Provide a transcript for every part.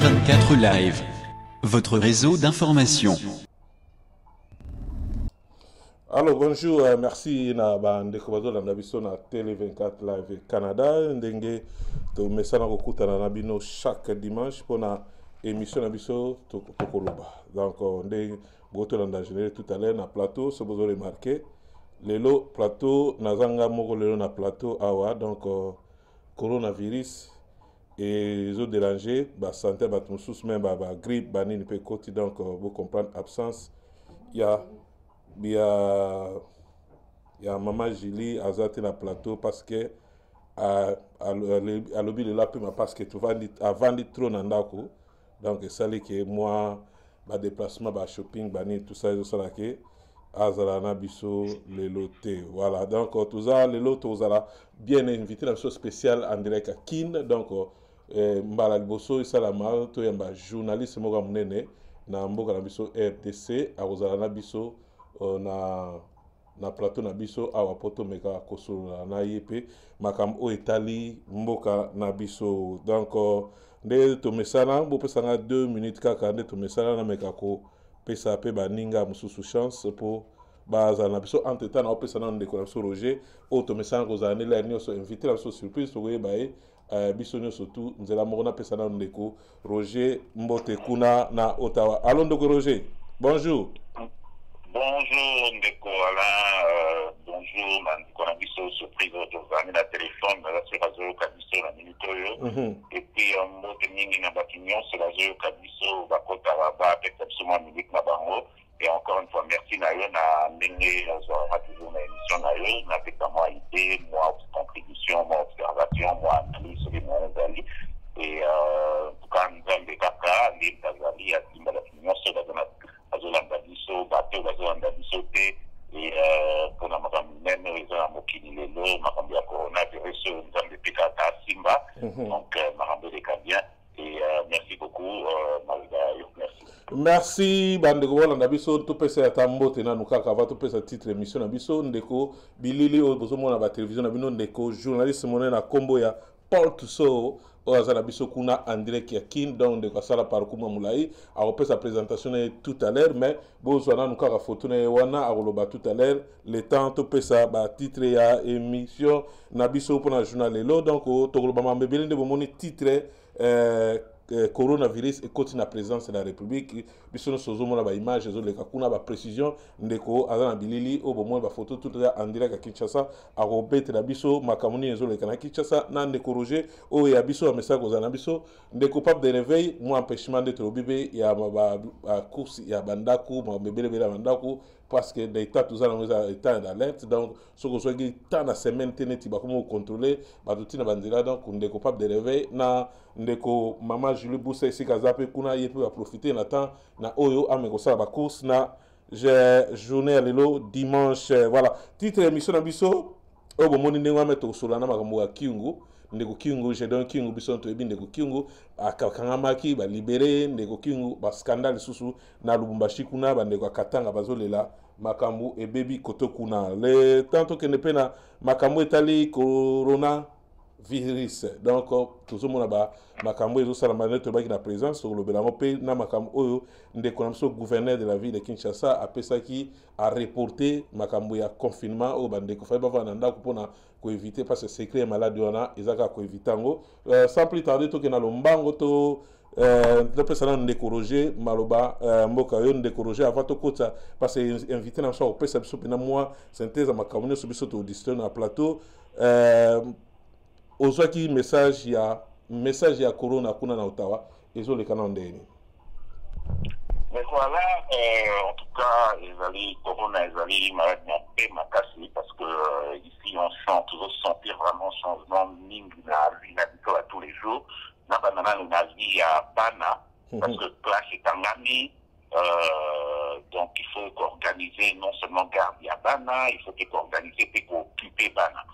Télé24 Live, votre réseau d'information. Alors bonjour, merci na bandeko bazolanda biso na Télé24 Live Canada ndenge to mesana kokutana na bino chaque dimanche pona émission na biso tokoloba. Donc ndenge botolanda généré tout à l'heure na plateau ce vous aurez remarqué lelo plateau nazanga moko lelo na plateau awa donc coronavirus et ils ont dérangé ba santé ba tous même ba grippe ba nini pe koti donc vous comprendre absence il y a maman Julie azate na plateau parce que à lobby de la prima parce que tu vas avant de trop nandako donc ça les que moi ba déplacement ba shopping ba ni tout ça ça là que azala na biso le loté voilà donc tout ça le lot tout ça bien invité la chose spéciale en direct à Kin donc mbala liboso isalama to yamba journaliste moka munene na mboka na biso RDC azala na biso na plateau na biso awa poto meka kosolola na yepe makam o etali mboka na biso donc nde to mesana bo pesanga 2 minutes kaka nde to mesana na meka ko pesa pe baninga mususu chance po baza na biso entre temps na opesana ndeko na biso Roger o to mesana ko za ne la nyoso invité la biso surprise to yeba biso nyoso tout nzela moko na pesana ndeko Roger Mbote kuna na Ottawa. Allons ndeko Roger, bonjour. Bonjour Ndeko Alain, bonjour Mandiko Nabiso, surprise de la téléphone, la Serazo Kabiso, la Minitoyo, et puis un mot de Mingi Nabatignon, Serazo Kabiso, Bakota Raba, absolument Milik Nabango, et encore une fois, merci Nayo, na Mingi, on a toujours une émission Nayo, n'a fait moi idée, moi contribution, moi observation, moi analyse sur les moyens d'Ali, et en tout cas, nous avons des caca, les Bazali, à Timba la Pignon, sur la bazolanda biso bato bazolanda biso te et pona makambo nene eza na mokili lelo makambo ya coronavirus nzambe pe kaka simba donc makambo eleka bien et merci beaucoup merci bandeko bolanda biso topesa ata mbote nanu kaka ava topesa titre émission na biso ndeko bilili oyo bozomona ba télévision na bino ndeko journaliste monene na kombo ya Paul Tuso oza na biso kuna en direct ya Kin donc de kasala parcours mamulai a sa présentation tout à l'heure mais bozwa nanu kaka photo na wana akoloba tout à l'heure le temps to pesa ba titre ya émission na biso pona journal lelo donc tokoloba mambebele nde bomoni titre coronavirus et continue la présence de la République biso no sozomona ba image zo leka kuna ba précision ndeko azana bilili o bomoi ba photo tout en direct à Kinshasa a robete la biso makamuni ezo leka na Kinshasa na ndeko Roger o ya biso a message kozana biso ndeko pape de réveil moi empêchement d'être obibé ya ba course ya bandaku ma bebele bela bandaku parce que l'état tout ça dans état d'alerte donc ce que soit tant na semaine teneti ba comment contrôler ba tout na bandira donc ndeko pape de réveil na ndeko maman Julie Boussa ici kazape kuna yepe va profiter na temps na oyo ameko sa ba course na journée lelo dimanche voilà titre émission na biso o bomoni ndengwa meto solana makambo ya kiungu ndeko kiungu je donc kiungu biso to ebi ndeko kiungu akakangamaki ba libérer ndeko kiungu ba scandale susu na Lubumbashi kuna ba ndeko katanga bazolela makambo ebebi koto kuna le tanto que ne pena makambo etali corona virus donc tozomona ba makambo ezo sala maneto baki na présence sur le belango pe na makambo oyo ndeko na biso gouverneur de la ville de Kinshasa apesaki a reporter makambo ya confinement o bandeko fa bava na ndako pona ko éviter parce que secret malade wana ezaka ko éviter ngo sans plus tarder to ke na lombango to le président ndeko Roger maloba mboka yo ndeko Roger avant to kota parce que invité na so pesa biso pena moi synthèse makambo so biso to district na plateau ozwaki message ya corona kuna na Ottawa ezo le kana ndeni mais voilà en tout cas les corona les maladies un makasi parce que ici on sent toujours sentir vraiment changement mingi na vie à tous les jours na banana na vie à bana parce que classe est engagée donc il faut organiser non seulement garde à bana il faut organiser pour occuper bana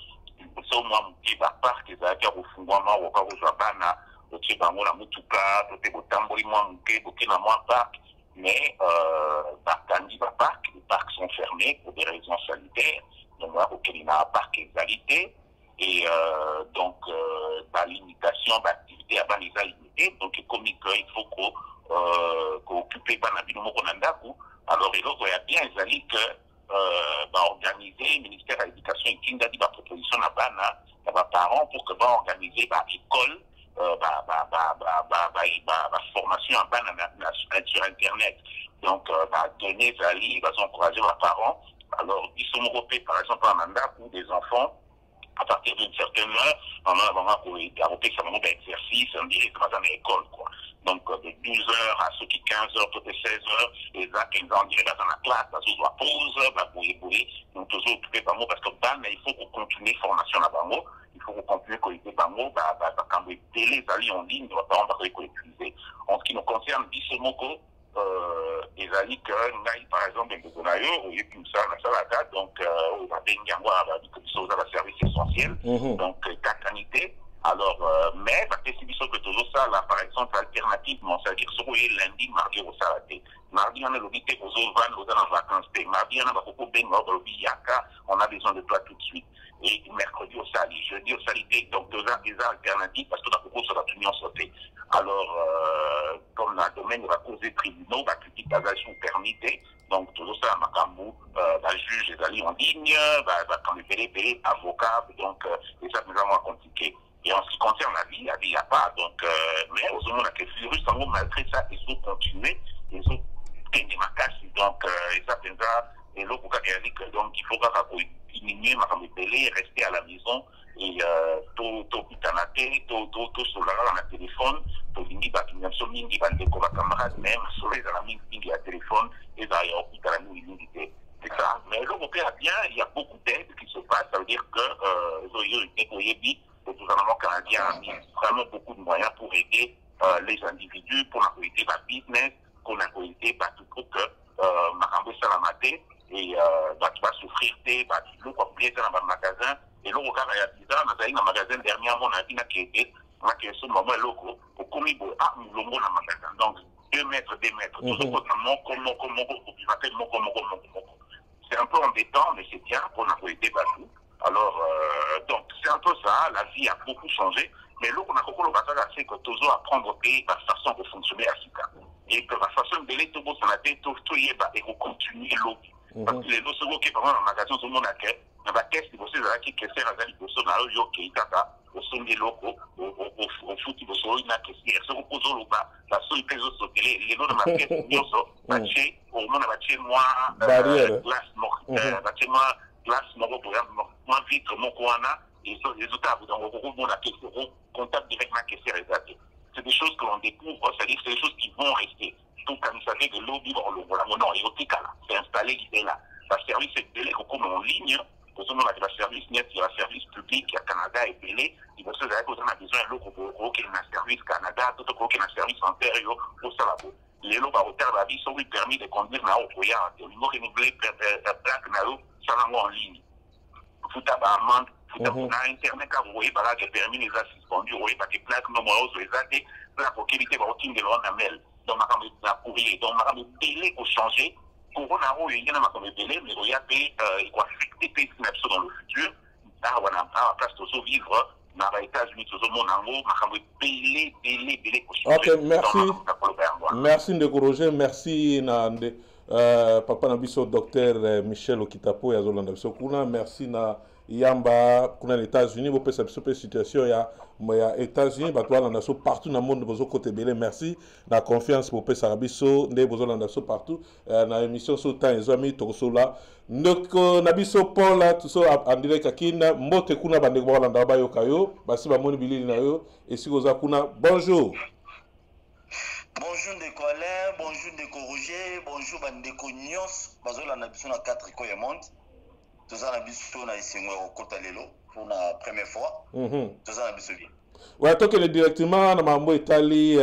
so moi mti ba parc ezalaki ya kofungwama oka kozwa bana otie bango na mutuka tote botamboli mwa moke boke na mwa parc mais bakandi ba parc les parcs sont fermés pour des raisons sanitaires donc là okeli na parc ezalité et donc la limitation d'activité à bana eza limité donc comme il faut eloko ya bien ezali que organiser ministère de l'éducation etindaki baproposition na bana na baparents pour que baorganiser baécole formation ya bana sur internet. Donc donner ezali bazoencourager baparents. Alors biso moko mpe par exemple na ndako des enfants à partir d'une certaine heure, on a vraiment pour ça vraiment d'exercice, on dirait que dans l'école quoi. Donc de 12h à ceux qui 15h, peut-être 16h, les gens qui ont dirait dans la classe, parce qu'ils doivent pause, donc toujours occupé par moi parce que il faut qu'on continue formation là bango, il faut qu'on continue collecter bango, quand les télé allient en ligne, on va pas utiliser. En ce qui nous concerne, Bisomoko, les alliés que par exemple donc on va bien service essentiel donc qualité alors mais que toujours ça là par exemple alternativement c'est à dire sur lundi mardi au salaté mardi on a l'obité aux en vacances mardi on a besoin de toi tout de suite et mercredi au sali jeudi au salité donc des alternatives parce que beaucoup sur la union sauté alors comme dans le domaine de la cause des tribunaux la critique d'agression permitée donc toujours ça makambu la juge les alliés en ligne quand les pélés avocats donc et ça nous avons compliqué. Et en ce qui concerne la vie, il n'y a pas. Donc, mais aux moments que les virus, malgré ça, ils ont continué, ils ont gagné ma casse. Donc, et ça, et l'autre, donc, il faut diminuer ma télé, rester à la maison, et tout sur la téléphone, tout l'indi, camarade, même, sur les amis, il y a téléphone, et d'ailleurs, il y a la c'est ça. Mais l'autre, il y a beaucoup d'aides qui se passent. Ça veut dire que, le gouvernement canadien a mis vraiment beaucoup de moyens pour aider les individus, pour aider la business, pour aider pour que Marambo Salamate et va souffrir des l'eau pour payer dans un magasin. Et l'eau, quand il y a un magasin dernièrement, on a dit qu'il y a ce moment local pour qu'on ait un magasin. Donc 2 mètres, toujours c'est un peu embêtant, mais c'est bien pour aider Batu. Alors, donc, c'est un peu ça, la vie a beaucoup changé, mais l'eau qu'on a beaucoup c'est que toujours apprendre la façon de fonctionner à Sika. Et que la façon de l'être, tout ça, tout y est, et vous continuez l'eau. Parce que les lots qui pendant le magasin, tout le monde a quai, dans la caisse, il faut qui caisser à la personne à eux, qui est au son des locaux, au foot, il faut se une caisse, se repose au bas, la seule caisse au sauté, les lots de ma caisse, ils sont bâchés, au monde a bâché moi, glace morte, bâché moi, glace morte, moi, vitre, mon koana, et les autres, dans le monde a caissé, contact direct ma caisse, c'est des choses que l'on découvre, c'est-à-dire que c'est des choses qui vont rester. Donc, quand vous savez que l'eau libre, non, c'est installé, il est là. Le service est belé, comme en ligne, pour ce moment, le service net, il y a un service public, il y a Canada et belé, il va se dire qu'on a besoin de l'eau pour qu'il y ait un service Canada, tout pour qu'il y ait un service Ontario, pour ça, les lots par retard, la vie, sont permis de conduire là, au foyer, au niveau renouvelé, plaque, ça va en ligne. Vous avez amende, vous avez Internet, vous voyez, par là, qui permis les suspendus, vous voyez, par des plaques, non, les athées, la possibilité de routine de l'on amène. Donc, ma courrier, donc, ma télé pour changer. Corona, il y a ma télé, mais il y a des affectés dans le futur. Là, on a place de vivre dans les États-Unis, tout le monde en haut, ma télé pour changer. Ok, merci. Merci, Ndekoroger. Merci, Papa Nabiso, docteur Michel Okitapo, Yazolanda Bisokuna. Merci, na Yamba, kuna les États-Unis, vous pouvez situation, il y a États-Unis, partout dans le monde, vous côté belé. Merci, la confiance pour Pesa Rabiso, ne vous en partout. Dans l'émission sur temps, ils ont mis tout cela. Donc, Nabiso Paul, tout ça en direct à Kina, Mote Kuna Bandegwa Landa Bayo Kayo, Basi Bamoni Bili Nayo, et si vous kuna, bonjour. Bonjour Ndeko Alain, bonjour Ndeko Roger, bonjour Bandeko Nyos, Bazola Nabiso na 4 écoles monde. Tout ça Nabiso na Isengwe au Kotalelo pour la première fois. Tout ça Nabiso bien. Ouais, toi que directement na mambo Italie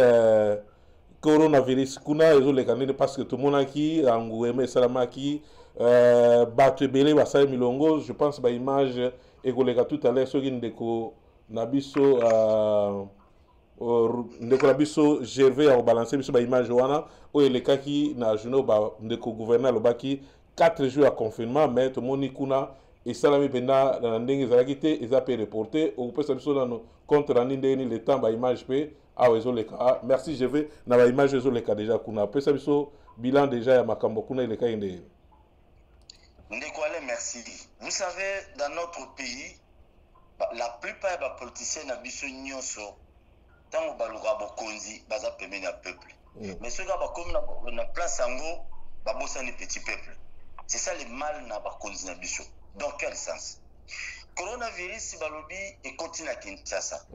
coronavirus kuna ezo le kanene parce que tout le monde qui angoueme salamaki Batu belé basay milongo, je pense ba image et kolega tout à l'heure soki Ndeko Nabiso ndeko biso gervais a balancer biso ba image wana o elekaki na journée ba ndeko gouverneur lobaki 4 jours à confinement mais to moni kuna et salami penda na ndenge zalaki te eza pe reporter o pesa biso na compte rani ndeni le temps ba image pe a ezo leka merci gervais na ba image ezo leka déjà kuna pesa biso bilan déjà ya makambo kuna ile kainde. Ndekwale, merci. Vous savez, dans notre pays, la plupart des politiciens n'habitent nyonso tant que baluka bokonzi baza pemeni ya peuple. Mais ceux qui comme na place ango babosa ni petit peuple. C'est ça le mal na bakonzi na biso. Dans quel sens? Coronavirus balobi et continue à Kinshasa.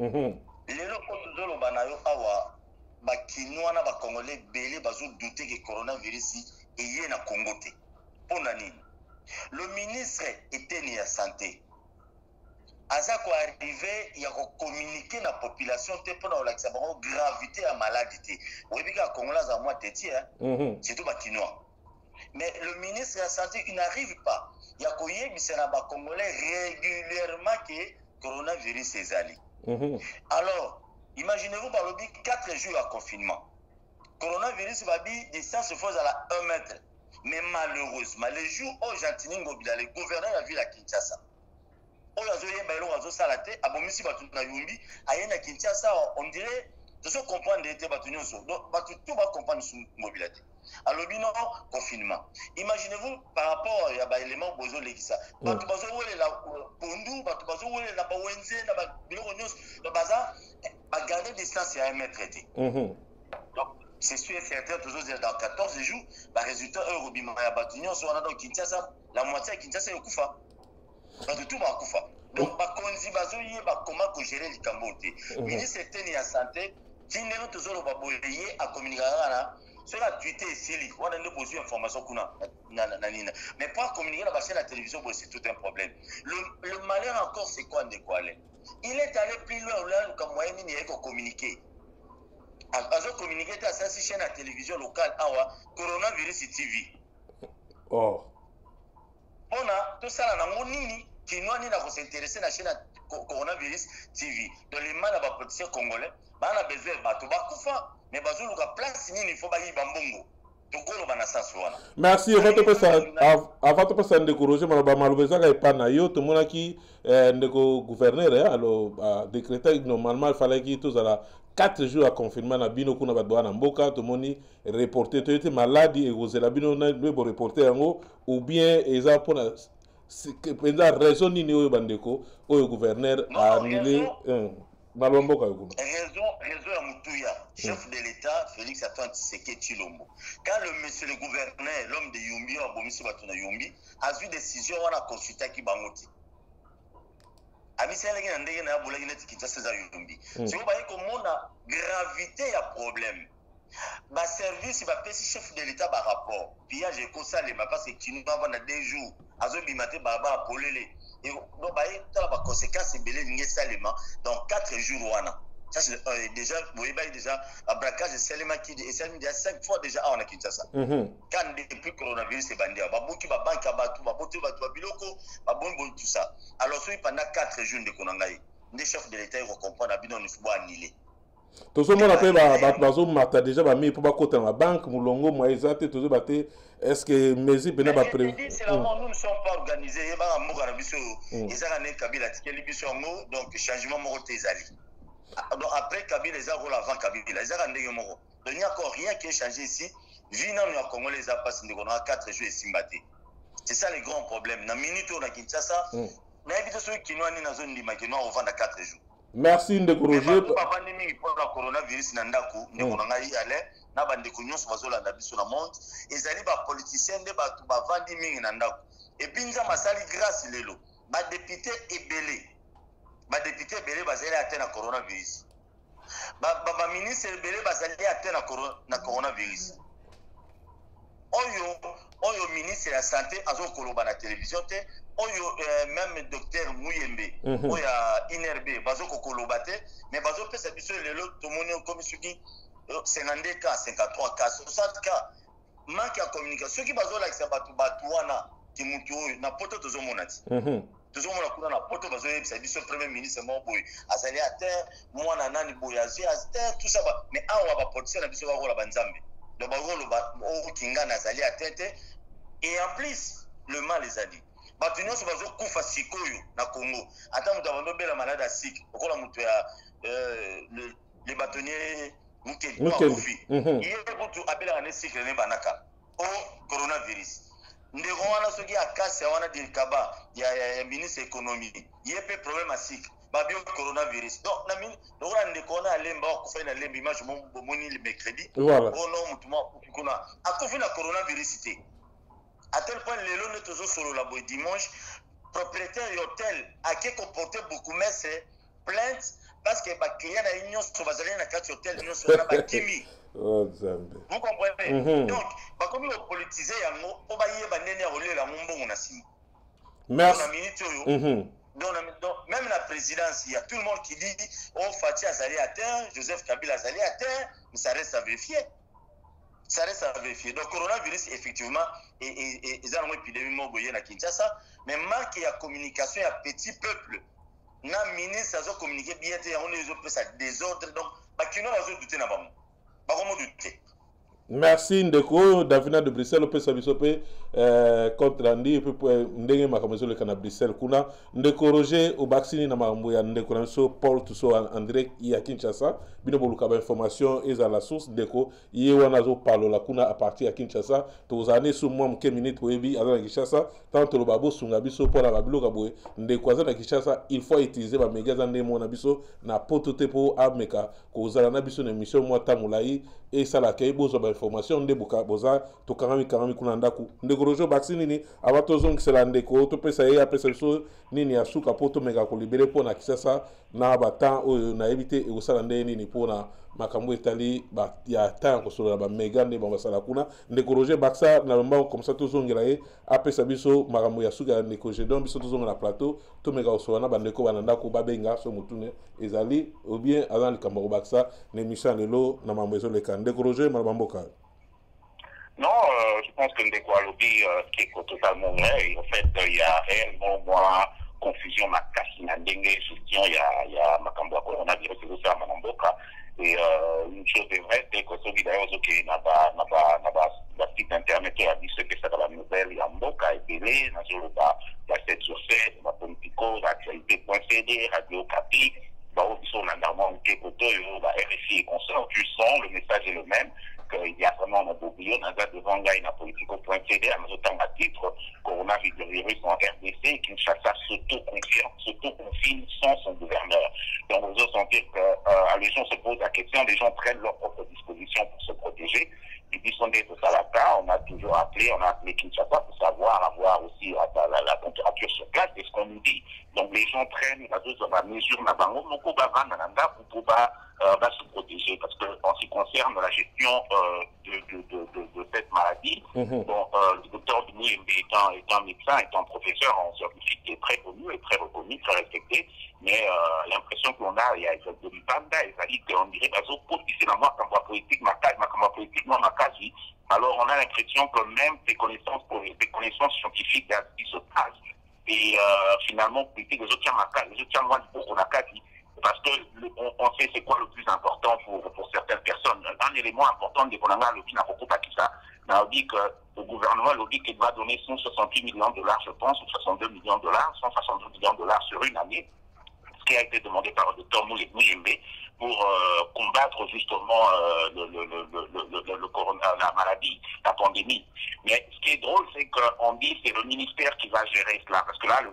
Lelo ko tozolo banayo awa bakinois na bakongolais belé bazo douter que coronavirus est na Congo te. Pona nini? Le ministre était né à santé. Aza ko arrivé ya ko communiquer na population te pona la gravité à maladie. Oyebi ka Congolais za moi teti c'est tout bakinois. Mais le ministre de la santé il n'arrive pas. Il y a koyebisa na ba Congolais régulièrement que coronavirus ezali. Alors, imaginez-vous par le 4 jours à confinement. Coronavirus va dire distance fausse à la 1 mètre. Mais malheureusement, les jours où Jantiningo Bila, le gouverneur de la ville à Kinshasa, où Yazoye Bailo Wazo Salate, Abomisi Batuna Yumbi, Ayena Kinshasa, on dirait, tout ce qu'on comprend d'été Batunyoso, donc tout va comprendre sous mobilité. Alors, bino, confinement. Imaginez-vous par rapport à l'élément Bozo Legisa, Batu Bazo Wole la Pondu, Batu Bazo Wole la Bawenze, la Biloronios, le Baza, à garder distance à 1 mètre. Donc, c'est sûr et certain, toujours dans 14 jours, le résultat Eurobima à Batunion, soit dans Kinshasa, la moitié à Kinshasa est Kokufa. Donc, tout va Kokufa. Donc, Bakonzi Bazoye, comment gérer le Cambote. Le ministre de la Santé, qui n'est pas toujours à communiquer. Cela tweeté ici, on a besoin d'informations qu'on a. Mais pour communiquer la chaîne à la télévision, c'est tout un problème. Le malheur encore, c'est quoi de quoi aller? Il est allé plus loin, comme moyen il a communiqué. Azo communiqué à sa chaîne à la télévision locale, coronavirus TV. Oh. On a tout ça là, on nini qui nous a s'intéresser à la chaîne coronavirus TV. Donc les mal à la politique congolais, on a besoin de Batu Kokufa. Mais bazo luka place nini faut bayi bambongo tokolo bana sanswana. Merci avant de passer en décourager malaba malobeza ka epana yo to monaki ndeko gouverneur alors décréter normalement il fallait qu'il tous à la 4 jours à confinement na bino kuna badwa na mboka to moni reporter to était maladie et vous la bino na bo reporter yango ou bien eza pona penza raison nini oyo bandeko oyo gouverneur a annulé Raison à Moutouya, chef de l'État, Felix Tshisekedi. Quand le gouverneur, l'homme de Yumbi, Yumbi, a vu décision, on a consulté qui Bangoti. Amisel Nandé na Boulagine Kitasa Yumbi. Si vous voyez comment on a gravité à problème. Ba service va passer chef de l'État par rapport. Puis j'ai constaté parce que tu nous avons 2 jours. Azo bimate baba polele. Et donc la conséquence est belé seulement dans 4 jours ça c'est déjà vous voyez déjà un braquage seulement qui est seulement 5 fois déjà on a quitté ça quand depuis coronavirus c'est bandé babuki ba banque à Batu baboto Batu biloko ba bon tout ça alors pendant 4 jours de konangai les chefs de l'État ils comprennent abino il faut annuler. Tout ce monde appelle bazo mata déjà ba mis pour ba côté la banque mulongo moi exact tout baté est-ce que mesure bena ba prévu c'est là nous ne sommes pas organisés ba mokana biso ezaka ne Kabila tikeli biso ngo donc changement moko tezali donc après Kabila les rôle avant Kabila ezaka ndenge moko donc il n'y a encore rien qui est changé ici vina nous Congolais les a passé de 4 jours et simbaté c'est ça le grand problème na minute on a Kinshasa na éviter ceux qui nous ani na zone de Makeno on vend à 4 jours. Merci Ndeko Roger. Papa nimi pour la coronavirus na ndako ndeko na ngai ale na bandeko nyonso bazolanda biso na monde ezali ba politiciens de batu ba vandi mingi na ndako et puis nza masali grâce lelo ba député ebele bazali atteint na coronavirus ba ministre ebele bazali atteint na coronavirus oyo ministre de la santé azokoloba na télévision te oyo même docteur Muyembe oyo INRB bazokoloba te mais bazopesa biso lelo tomoni comme soki 52 cas 53 cas 60 cas manque ya communication soki bazolakisa batu wana ki mutu oyo na poto tozomona ti tozomona kuna na poto bazoyebisa biso premier ministre mo boy azali atteint mwana nani boy azali atteint tout ça mais awa ba politicien na biso bakola banzambe donc bakoloba okinga nazali atteint et en plus le mal les a dit batu nyonso bazokufa sikoyo na Congo ata mutu abandobela malade asik okola mutu ya le bâtonnier Mukeli akufi iye butu abelaka ne sikre ne banaka au coronavirus. Ndeko wana soki akasi wana dirkaba ya ministre économie. Yepe problème asik. Babio coronavirus. Donc na min donc ndeko wana alemba ko fa na lemba image moni le mercredi. Voilà. Oh non mutuma kuna. Akofi na coronavirus té. À tel point les lots ne toujours solo la boy dimanche propriétaire hôtel a qui comporté beaucoup mais c'est plainte parce que les clients à l'union sur Bazali na 4 hôtels l'union sur la Ebimi. Oh Zambe. Vous comprenez? Donc comme ils ont politisé yango on va y banene relé la mumbo on a si. Merci. Donc même la présidence il y a tout le monde qui dit oh Fatih Azali atteint, Joseph Kabila Azali atteint, mais ça reste à vérifier. Ça reste à vérifier. Donc, coronavirus, effectivement, ils ont une épidémie à Kinshasa, mais manque de communication, il y a petit peuple. Na ministre, ça a communiqué bien, on les a ça désordre. Donc, qui n'ont pas douté, pas comment douter. Merci Ndeko, Davina de Bruxelles, peut s'aviser contre Andy, et puis Ndenge Makamezo le Canada Bruxelles. Kuna Ndeko Roger, au vaccin, na Mamboya, Ndeko Namso, Paul Tusso en direct, il y a Kinshasa. Bino Bolukaba information, et à la source, Ndeko, Yewanazo parle la Kuna à partir à Kinshasa. Tous années sous moi, quelques minutes pour Ebi, à Kinshasa, tant que le babo, Sungabiso, pour la Babilo Kaboué, Ndeko à Kinshasa, il faut utiliser ma méga zande mon abiso, na potote pour Ameka, Kozala Nabiso, une émission, moi, Tamoulaï, et ça la Kaibo, information de buka boza to karami kuna ndaku ndeko rojo vaccine ni abato zong sela ndeko to pesa ye apesa so nini asuka poto mega ko libere pona kisasa na bata oyo na ebite e osala nde nini pona makambo etali ba ya temps ko solo ba mega ne ba sala kuna ndeko rojo baksa na lomba comme ça to zongela ye apesa biso makambo ya suka ndeko je don biso to zonga na plateau to mega osolo na bandeko bananda ko babenga so mutune ezali ou bien azali kambo baksa ne mission lelo na mambo ezo le kan ndeko rojo malabamboka. Non, je pense que Ndeko Alobi, qui est totalement vrai, en fait, il y a réellement moins confusion, ma cassina dengue, soutien, il y a ma camboa coronavirus, c'est aussi à Manamboka. Et une chose est vraie, c'est que celui d'ailleurs, qui n'a pas site internet, il a dit ce que c'est dans la nouvelle, il y a Mboka, et Bélé, il y a 7 sur 7, il y a Politico, l'actualité.cd, Radio Capi, sur l'endroit RFI et consort, tu sens, le message est le même. Il y a vraiment un beau billon, un gars devant gars, il a politico.cd, un autant à titre, coronavirus en RDC, Kinshasa s'auto-confine sans son gouverneur. Donc, on veut sentir que les gens se posent la question, les gens prennent leurs propres dispositions pour se protéger. Ils disent qu'on est de Salaka, on a toujours appelé Kinshasa pour savoir avoir aussi la température sur place, c'est ce qu'on nous dit. Donc, les gens prennent la mesure, pour se protéger, parce qu'en ce qui concerne la gestion de cette maladie, le docteur Mouyembe étant médecin, étant professeur en scientifique, qui est très connu et très reconnu, très respecté, mais l'impression qu'on a, il y a des bandes, on dirait que la moi, comme politique, alors on a l'impression que même des connaissances scientifiques qui se passent, et finalement, politique, les autres moins pour parce que on sait c'est quoi le plus important pour certaines personnes. Un élément important de l'économie, on a dit que le gouvernement a dit qu'il va donner 168 millions de dollars, je pense, ou 62 millions de dollars, 162 millions de dollars sur une année, ce qui a été demandé par le docteur Mouyembe pour combattre justement la maladie, la pandémie. Mais ce qui est drôle, c'est qu'on dit que c'est le ministère qui va gérer cela. Parce que là, le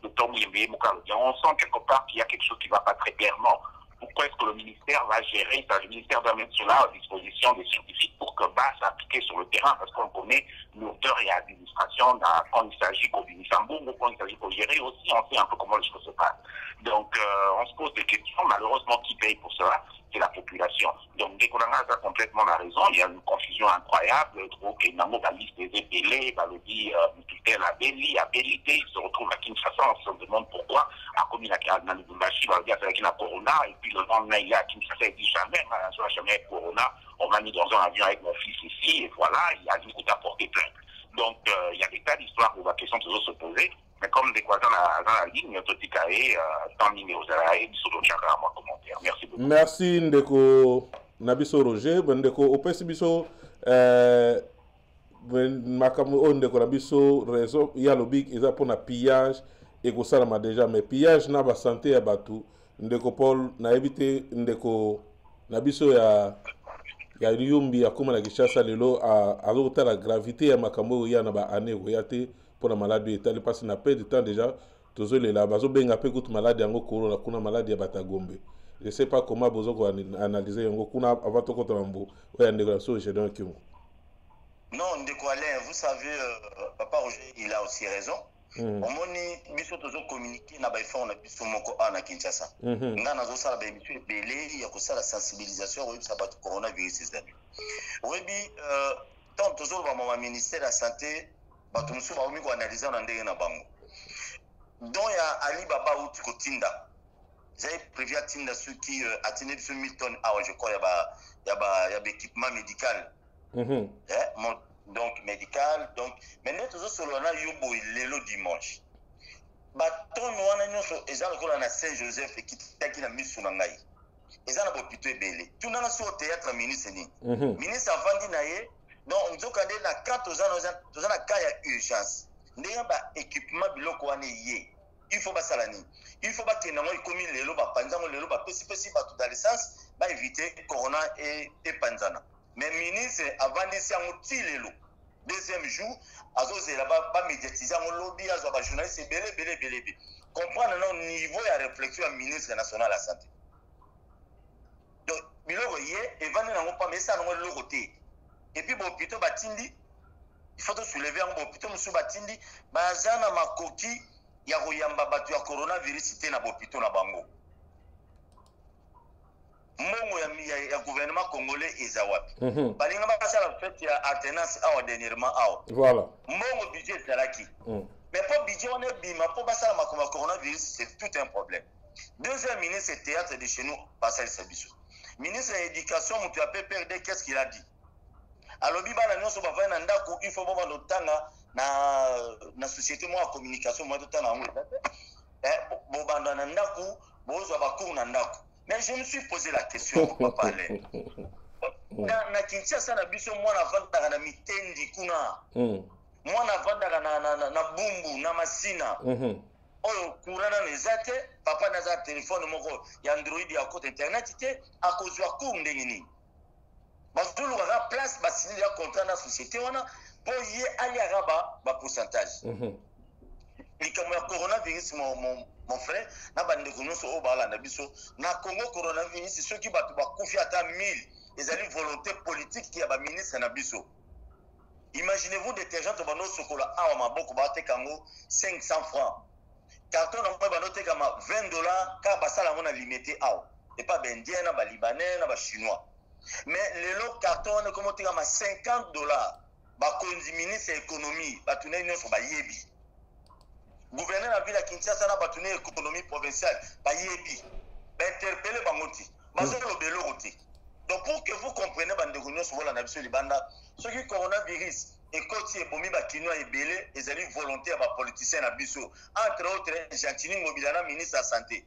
docteur Mouyembe, on sent quelque part qu'il y a quelque chose qui ne va pas très clairement. Pourquoi est-ce que le ministère va gérer ça? Le ministère doit mettre cela à disposition des scientifiques pour que s'appliquer sur le terrain, parce qu'on connaît l'auteur et l'administration quand il s'agit du Luxembourg ou quand il s'agit de gérer aussi, on sait un peu comment les choses se passent. Donc, on se pose des questions. Malheureusement, qui paye pour cela? C'est la population. Donc, dès qu'on a complètement la raison, il y a une confusion incroyable. Donc, il y a la liste des épélés, le dit, à Vérité, il se retrouve à Kinshasa, on se demande pourquoi. À comme il a dans le Bumbashi, il y a la Corona, et puis le lendemain, il y a Kinshasa, il dit jamais Corona, on m'a mis dans un avion avec mon fils ici, et voilà, il a du coup apporté plainte. Donc, il y a des tas d'histoires où la question toujours se poser. Mais comme des quoi dans la ligne, tant numéro commentaire. Merci beaucoup. Merci Ndeko Nabiso Roger, Ndeko Opesi Biso Makamu Ndeko Nabiso raison, il y a le big ils pour na pillage et que ça m'a déjà mais pillage na ba santé à Batu. Ndeko Paul na évité Ndeko Nabiso ya ya yumbi akoma na Kinshasa lelo azokota la gravité ya makambo ya na ba année oyate pour la maladie etali parce na peu de temps déjà tozolela bazobenga pe kutu maladie yango corona kuna maladie ya batagombe. Je sais pas comment bozoko analyser yango kuna avant tokota mambo oya ndeko so Gédon Kyungu. Non, ndeko Alain, vous savez papa Roger il a aussi raison. Omoni biso tozo communiquer na ba effort na biso moko ana Kinshasa. Nga nazo sala ba émission belé ya ko sala sensibilisation au sa batu coronavirus ezali. Webi tant tozo ba ma ministère de la santé batu musu ba omi ko analyser na ndenge na bango. Donc ya Ali Baba uti ko tinda. J'ai prévu à tinda ceux qui atteignaient sur 1000 tonnes je crois il y a équipement médical. Donc médical donc maintenant toujours sur le yobo lelo dimanche baton wana nyoso ezala ko na Saint Joseph qui taki na misu na ngai ezala bopito ebele tunanga sur théâtre ministre ni ministre avandi na ye donc nzoka de na 4 ans na cas ya urgence ndenga ba équipement biloko wana ye il faut basalani il faut bakena ngo ikomi lelo ba panzango lelo ba pesi bato dans l'essence ba éviter corona et panzana. Mais ministre avandi si yango ti lelo deuxième jour azozela ba médiatiser yango lobby azo ba journaliste belé comprendre non niveau ya réflexion ya ministre national de la santé. Donc biloko ye evandi nango pa mais ça nango loko te et puis bon plutôt batindi il faut te soulever yango plutôt musu batindi bazana makoki ya koyamba batu ya coronavirus te na bopito na bango. Mongo ya gouvernement congolais ezawapi balinga basala fête ya alternance dernièrement voilà mongo budget salaki mais pas budget on est bima pour basala makoma coronavirus c'est tout un problème. Deuxième ministre théâtre de chez nous Bazali Sabiso ministre de l'éducation mutu a PPRD qu'est-ce qu'il a dit alors bibana nyonso bavana na ndako il faut baba notanga na société moi communication moi totanga ngo bo banda na ndako bozo ba cours na ndako. Mais je me suis posé la question, papa Alain. Na Kinshasa na biso mwana vanda na mitendi kuna. Mwana vanda na bumbu na masina. Oyo kurana nezate, papa naza téléphone moko ya Android ya côté internet te akozwa cours ndenge nini. Bazulu ga place basili ya contrat na société wana pour ye ali araba ba pourcentage. Likamo ya coronavirus mon frère na bande konoso o bala na biso na Congo coronavirus ceux qui batu bakufi ata 1000 ezali volonté politique ya ba ministre na biso. Imaginez-vous détergent to bano sokola awa maboko ba tekango 500 francs. Carton na mwa bano tekama $20 ka basala mona limité awa et pas bendien na ba libanais na ba chinois. Mais le carton na komo tekama $50 ba konzi ministre économie batuna nyonso ba yebi. Gouverneur de la ville de Kinshasa na batune économie provinciale ba yebi ba interpeller bangoti bazolo beloroti. Donc pour que vous compreniez bande réunion sur la biso libanda ce qui coronavirus et côté ebomi ba kinoa ebele ezali volonté ya ba politicien na biso entre autres Gentini Mobilana ministre de la santé.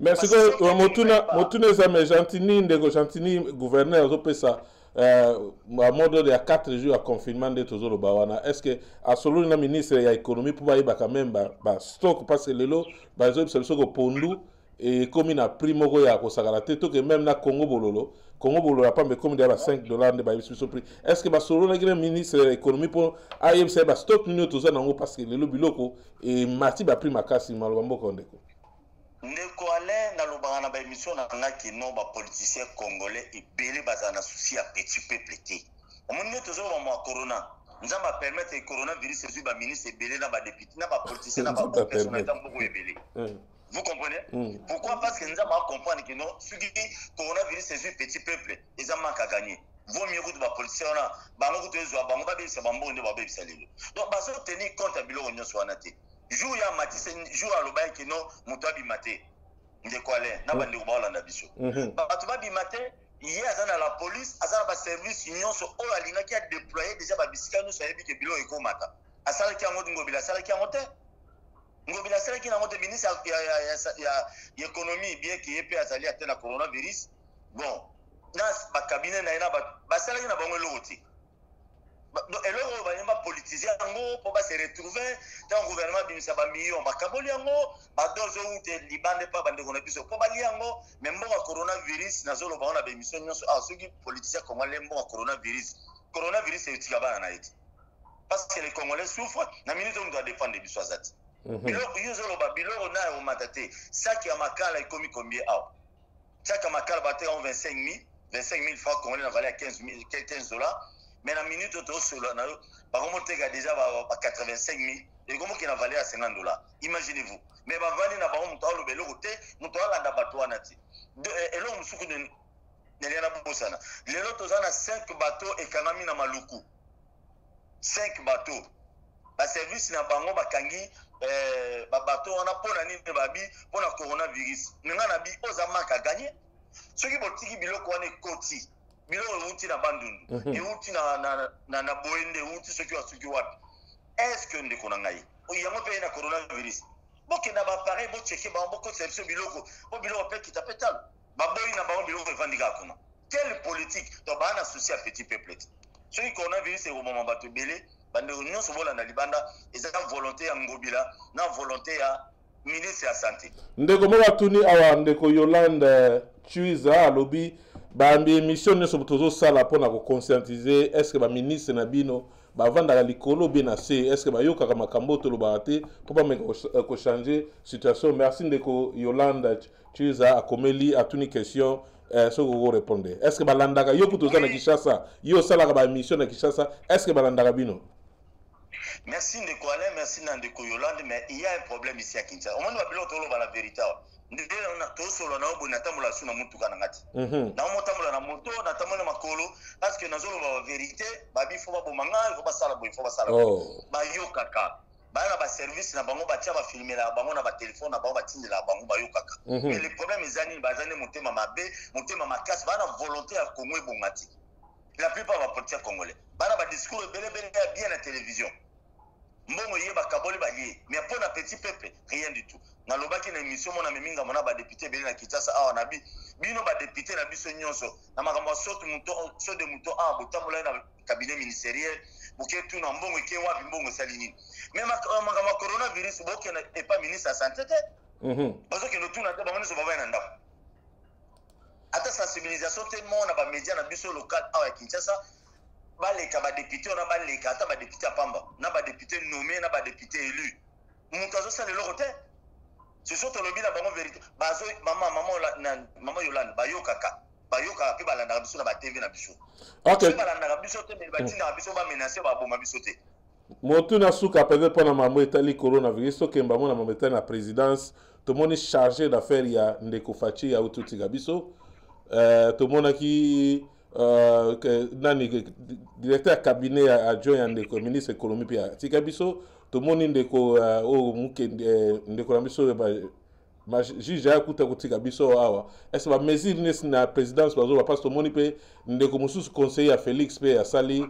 Merci que motuna za Gentini ndeko Gentini gouverneur zopesa à mode de 4 jours à confinement de tozolo bawana est-ce que à solo na ministre ya économie pour ba quand même ba stock parce que lelo ba zo solution ko pondu et comme na primo ko ya ko sakala te to que même na Congo bololo a pas mais comme de $5 de ba biso prix est-ce que ba solo na ministre ya économie pour ayem se ba stock nino toza nango parce que lelo biloko et mati ba prix makasi malo mboko ndeko ndeko Alain na lobanga na ba émission na ngaki no ba politicien congolais ebele bazana souci ya petit peuple te omoni tozo ba mo corona nzamba permettre le coronavirus ezui ba ministre ebele na ba député na ba politicien na ba personnalité mboko ebele. Vous comprenez? Pourquoi? Parce que nous avons compris que non, ce qui coronavirus c'est un petit peuple, ils ont manqué à gagner. Vaut mieux que les policiers là, bango que les bango ba bisa bambo ne ba bisa lelo. Donc baso tenir compte bilo onyo swanate. Jour ya matisse jour à l'obay que non muto abimate. Ndeko ale na bande ko ba na biso. Ba to ba bimate, hier azana la police, azana ba service union so o alinga qui a déployé déjà ba bisika no sayebi que bilo eko mata. Asala ki ango ngobila asala ki ango te. Ngobila sala ki na moto ministre ya économie bien qui est azali atteint la coronavirus bon dans ba cabinet na ina ba sala ki na bango loti eloko banyama politisien yango po ba se retrouver dans gouvernement bimisa ba million ba kaboli yango ba dozo ute libande pa bande kona biso po ba liango même bon coronavirus nazolo ba ona ba émission nyonso soki politisien congolais mbo coronavirus etika bana na iti parce que les Congolais souffrent na minute on doit défendre biso azati biloko yozolo ba biloko na o matate saki ya makala ikomi combien aw saki ya makala ba te 25 000 francs congolais na valeur 15 $. Mais la minute où tu es solo, par contre, tu as déjà 85 000 et comment qu'il a valé à $50. Imaginez-vous. Mais va vendre na bango muto le côté, muto la na bateau anati. Et là on se dit ne rien à bosana. Les autres on a 5 bateaux et kanami na maluku. 5 bateaux. Ba service na bango bakangi ba bateau on a pona ni babi pona coronavirus. Nga na bi ozama ka gagner. Ceux qui botiki biloko wane koti. Biloko uti na bandundu. Et uti na boende uti soki wapi. Est-ce que ndeko na ngai? Yango pe na coronavirus. Boke na ba pareil bo checker ba mboko service biloko. Bo biloko pe kita petal. Ba boyi na ba biloko evandika kuna. Quelle politique to ba na souci à petit peuple. Soki coronavirus e au moment bato belé, bande union so bola na libanda ezaka volonté ya ngobila na volonté ya ministre ya santé. Ndeko mo batuni awa ndeko Yolande Chuiza alobi bambi émission nyonso tozo sala pona ko conscientiser est-ce que ba ministre na bino ba vanda la likolo bina se est-ce que ba yoka kama kamboto lo baate pour pas me ko changer situation. Merci ndeko Yolande Chuiza akomeli atuni question so go répondre. Est-ce que ba landaka yoku toza na Kinshasa yo sala ka ba émission na Kinshasa est-ce que ba landaka bino? Merci ndeko Alain, merci ndeko Yolande, mais il y a un problème ici à Kinshasa. On va nous tolo ba la vérité. Ndele on to solo na obo na tamula suna muntu kana ngati. Na mo tamula na moto na tamula makolo parce que nazolo ba vérité ba bi fo ba bomanga ko ba sala bo fo ba sala. Ba yokaka. Ba na ba service na bango ba tia ba filmer la bango na ba téléphone na bango ba tindela bango ba yokaka. Mais le problème ezani bazane motema mabe, motema makasi ba na volonté à Congo ebongati. La plupart va politiciens congolais. Ba na ba discours belé bien à télévision. Mbongo yeba kaboli ba lié, mais pour un petit peuple rien du tout. Na lobaki na émission mona meminga mona ba député belé na Kinshasa awa na bi bino ba député na biso nyonso na makambo soto muto so de muto a botamola na cabinet ministériel buke tu na mbongo ke wapi mbongo salini mais makambo coronavirus boke na et pas ministre de la santé parce que no tuna ba mona so ba na ndako ata sensibilisation tellement na ba média na biso local awa Kinshasa baleka ba député on a baleka ata ba député pamba na ba député nommé na ba député élu mukazo sa le lokote c'est surtout le bila bango vérité bazo maman Yolande bayokaka pe balanda biso na ba TV na biso OK balanda biso te me batina biso ba menacer ba boma biso te motu na suka peut-être pour na maman Italie coronavirus to kemba mona maman Italie na présidence to moni chargé d'affaires ya ndeko fachi ya ututi gabiso to mona ki nani directeur cabinet adjoint ya ndeko ministre économie pia tikabiso to moni ndeko o muke ndeko na biso ba juge akuta kutika biso awa est-ce ba mesure na présidence bazo parce to moni pe ndeko mususu conseiller ya Felix pe ya sali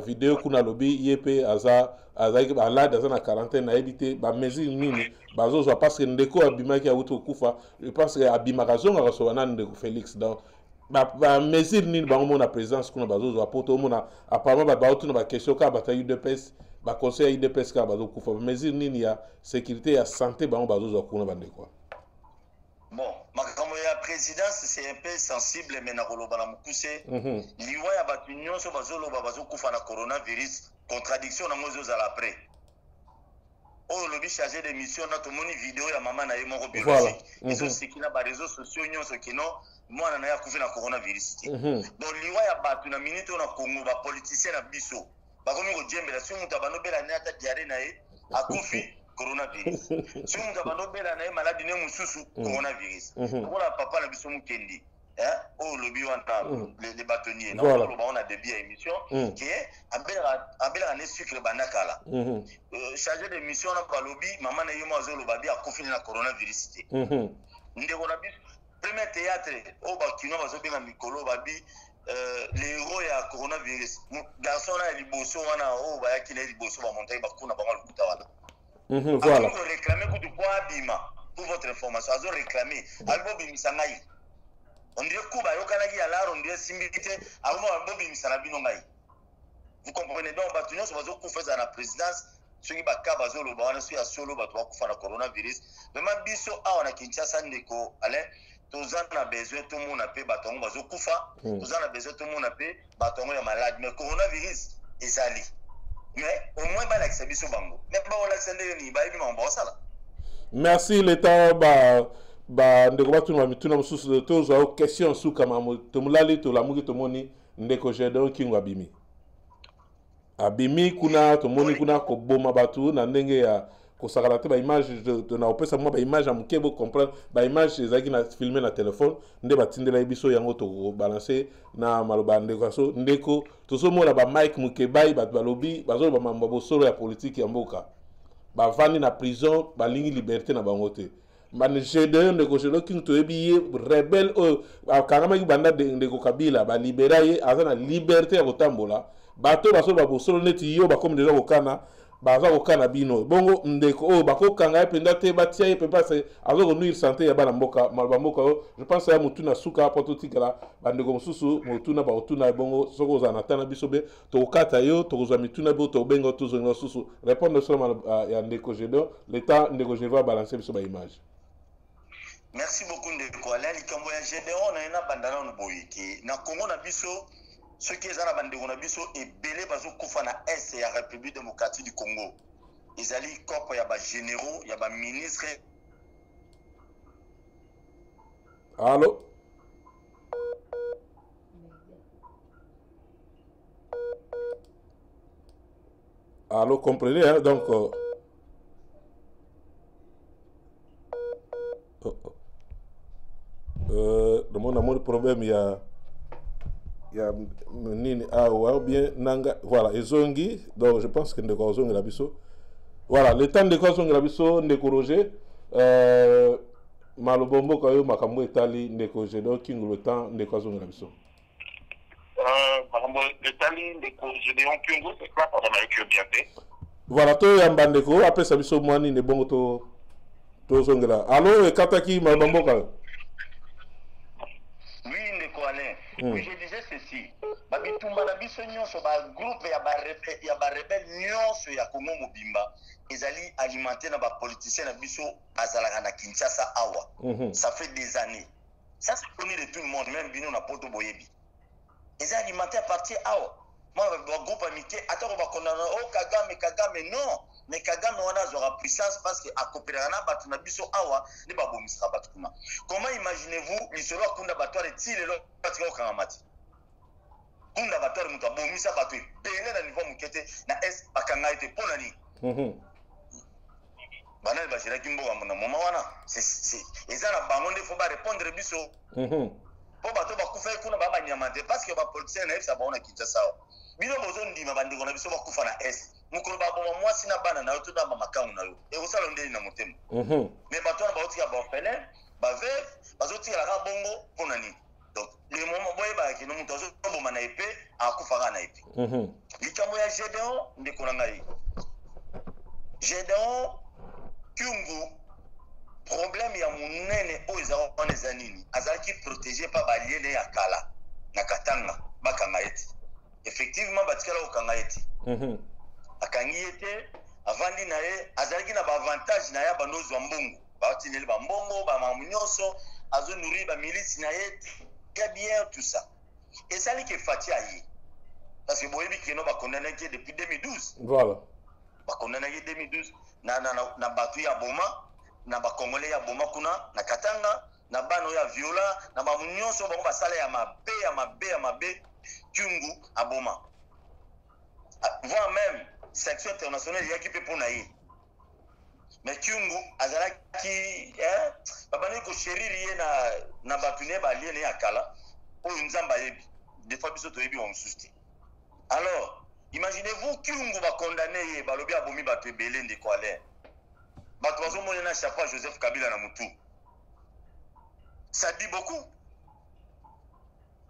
vidéo kuna lobi yepe aza ala dans na quarantaine na éviter ba mesure nini bazo parce que ndeko abimaki auto Kokufa je pense que abimaka zonga rasowana ndeko Felix donc ba mesure nini bango mona présence kuna bazo apoto mona apparemment ba auto na ba question ka bataille de pes ba conseil de pes ka bazo Kokufa ba mesure nini ya sécurité ya santé bango bazo kuna bande quoi. Bon, makambo ya présidence c'est un peu sensible mais na koloba na mukuse liwa ya batu nyonso bazolo bazo kufa na coronavirus contradiction na mozo za après. Oh le bi chargé de mission na to moni vidéo ya mama na ye moko biologique ils ont sikina ba réseaux sociaux nyonso kino mwana na ya kufa na coronavirus. Donc liwa ya batu na minute na Congo ba politicien na biso ba komi ko jembela si muta banobela na ata diarrhée na ye akufi coronavirus. Si on a bela na maladie ne mususu coronavirus. Voilà papa na biso mukendi. Oh le biwanta les bâtonniers. On a des biens émission qui est abela ne sucre banakala. Chargé de mission na pa lobby maman na yemo azolo babi a confiné na coronavirus. Ndeko na biso premier théâtre au bakino bazo benga mikolo babi les héros ya coronavirus. Garçon na liboso wana o ba yakile liboso ba montagne ba kuna ba malukuta wana. Voilà. Vous réclamez pour votre information. Vous réclamez. On dirait que vous avez similité. Vous comprenez donc, Batu nyonso bazokufa za na présidence, soki baka bazoloba wana so ya solo bato bakufa na coronavirus. Vraiment biso awa na Kinshasa ndeko Alain, toza na besoin tout le monde pe bato ngo bazokufa, toza na besoin tout le monde pe bato ngo ya malade, mais coronavirus ezali. Mais au moins ba la biso bango. Mais ba wala sende ni ba ebi mambo sala. Merci l'état ndeko batu na mituna mususu de tozo question sous kama to mulali to lamuki to moni ndeko Jedon kingo abimi. Abimi kuna to moni kuna ko boma batu na ndenge ya ko sakala te ba image de na opesa mo ba image amuke bo comprendre ba image ezaki na filmer na téléphone nde batindela biso yango to balancer na maloba ndeko so ndeko to so mona ba mic muke bai batu balobi bazo ba mambo bosolo ya politique ya mboka ba vandi na prison ba lingi liberté na bango te man Jedon ndeko Jedon king to ebiye rebelle karama ki banda ndeko Kabila ba libérer azana liberté ya kotambola bato baso ba bosolo neti yo ba comme déjà kokana baza kokana bino bongo ndeko bakokanga ependa te batia pe passe azoko nuire santé ya bana mboka malba mboka je pense ya mutuna suka poto tikala bandeko mususu mutuna ba otuna bongo soko za natana bisobe to kata yo to za mituna bo to bengo to zo susu répondre seulement ya ndeko Jedon l'état ndeko je va balancer biso ba image. Merci beaucoup ndeko Alain likambo ya Jedon na ina bandana no boyiki na Congo na biso. Ce qui est à la bande de Gonabiso et belé bazo koufana est et la République démocratique du Congo. Ils allaient corps y a ba généraux, y a ba ministre. Allô? Allô, comprenez hein? Donc le monde a moins de problème il y a nini ou bien nanga voilà ezongi donc je pense que ndeko zongi la biso voilà le temps de zongi la biso ndeko Roger malobombo kayo makambo etali ndeko Jedon king le temps ndeko zongi la biso makambo etali ndeko Jedon king c'est quoi pour la bien fait voilà to yamba ndeko après ça biso mwani ne bongo to zongi la allo e kataki malobombo kayo. Oui, ndeko Alain. Oui, je disais ceci. Babitumba na biso nyonso ba groupe ya ba rebelle nyonso ya Congo mobimba ezali alimenté na ba politiciens na biso bazalaka na Kinshasa awa. Ça fait des années. Ça c'est connu de tout le monde, même bino na poto boyebi. Ezali alimenté à partir awa. Moi ba groupe amitié atako ba kondana Kagame non. Mais Kagame wana zora puissance parce que akopera na batu na biso awa ne ba bomisaka batu kuma. Comment imaginez-vous lisolo akunda batu ale ti lelo batika okangamati. Kunda batu ale mutu abomisa batu belé na niveau mukete na est bakanga ete pona ni. Bana ba jira kimbo wa na mama wana c'est ezana bango nde faut ba répondre biso. Po batu ba kufa kuna ba nyamante parce que ba politicien na esa ba ona Kinshasa. Bino bozo ndima bandiko na biso ba kufa na est. Mukolo ba boma mwasi na bana na yo to da mama kangu na yo e ko sala ndeni na motema mais bato na ba otika ba orphelin ba veuve bazoti la ka bongo pona ni donc le moment boye ba ki no muto zo boma na épée akufa na épée likambo ya Jedon ndeko na ngai Jedon kyungu problème ya munene o ezao on ezanini azaki protégé par baliele ya kala na Katanga bakanga eti effectivement batikala okanga eti akangi ete avandi na ye azalaki na ba avantage na ya banozo mbongo batineli ba mbongo ba mamunyoso azo nourrir ba milice na ye très bien tout ça et ça li ke fati ayi parce que boyebi keno ba condamné depuis 2012 voilà ba condamné 2012 na batu ya boma na ba congolais ya boma kuna na Katanga na bano ya viola na mamunyoso bango basala ya mabe kyungu aboma voire même section internationale il y a qui peut pour naï mais kyungu azalaki babani ko chérir na batune ba lié ya kala o nzamba yebi des fois biso to yebi on susti alors imaginez-vous kyungu ba condamné ye balobi abomi bato ebele ndeko Alain bato bazo mona na chapeau Joseph Kabila na mutu ça dit beaucoup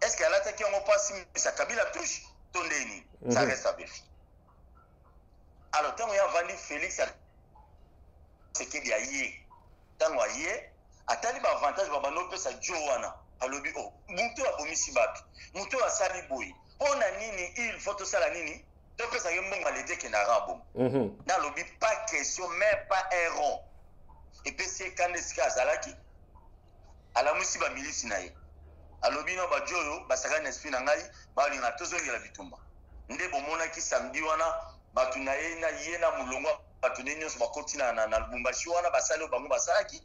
est-ce qu'elle a attaqué en passe ça Kabila touche tondeni ça reste à vérifier. Alors, tant qu'il y a vendu Felix, c'est qu'il y a yé. Tant qu'il y a yé, à tali ba avantage ba bano pesa Joana. Alobi oh, muto a bomisi bapi. Muto a sali boy. On a nini il faut to sala nini Donc ça y est bon l'été qui n'a pas bon. Dans lobby pas question même pas un rond. Et puis c'est quand les cas Zalaki à la musiba milice naïe. À lobby no ba joyo ba saka n'esprit na ngai ba linga tozo ngela bitumba. Nde bomona ki samedi wana batu na ye na yena mulongo batu nenyo ba kotina na Lubumbashi wana basali bango basalaki.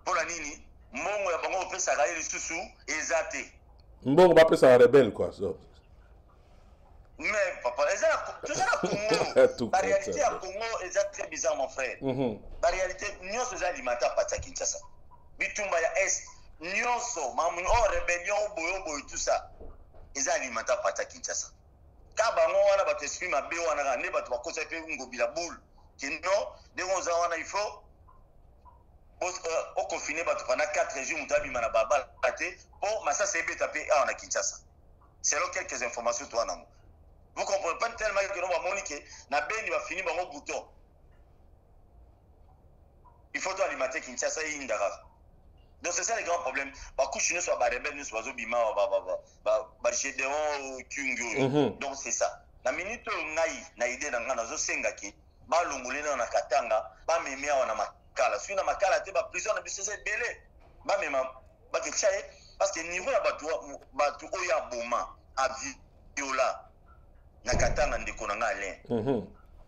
Pour la nini mbongo ya bango pesa ga ile susu ezate. Mbongo ba pesa rebelle quoi so. Mais papa, tout ça à Congo. La réalité à Congo est très bizarre, mon frère. La réalité, nous sommes alimentés par Kinshasa. Bitumba ya Est, nous sommes rébellion, boyo, tout ça. Ils sont alimentés par Kinshasa. Quand on a battu l'esprit, ma béo, on a battu la cause de la boule. Qui non, dès qu'on a il faut. Au confiné, pendant 4 jours, on a mis ma baba à tête. Pour ma ça, c'est tapé à Kinshasa. C'est là quelques informations, toi, non. Vous ne comprenez pas tellement que nous avons moniqué, il va finir par un bouton. Il faut alimenter Kinshasa et Indara. Donc c'est ça le grand problème. Nous sommes rebelles, nous sommes bima, donc c'est ça. La minute où on a idée dans la Sengaki, ba longolé dans la Katanga, ba memia na makala. Si on a makala, te ba prison na biso c'est belé. Ba mema, ba ke chaye parce que niveau ya batu oya boma a viola. Nakatanga ndeko na ngalen.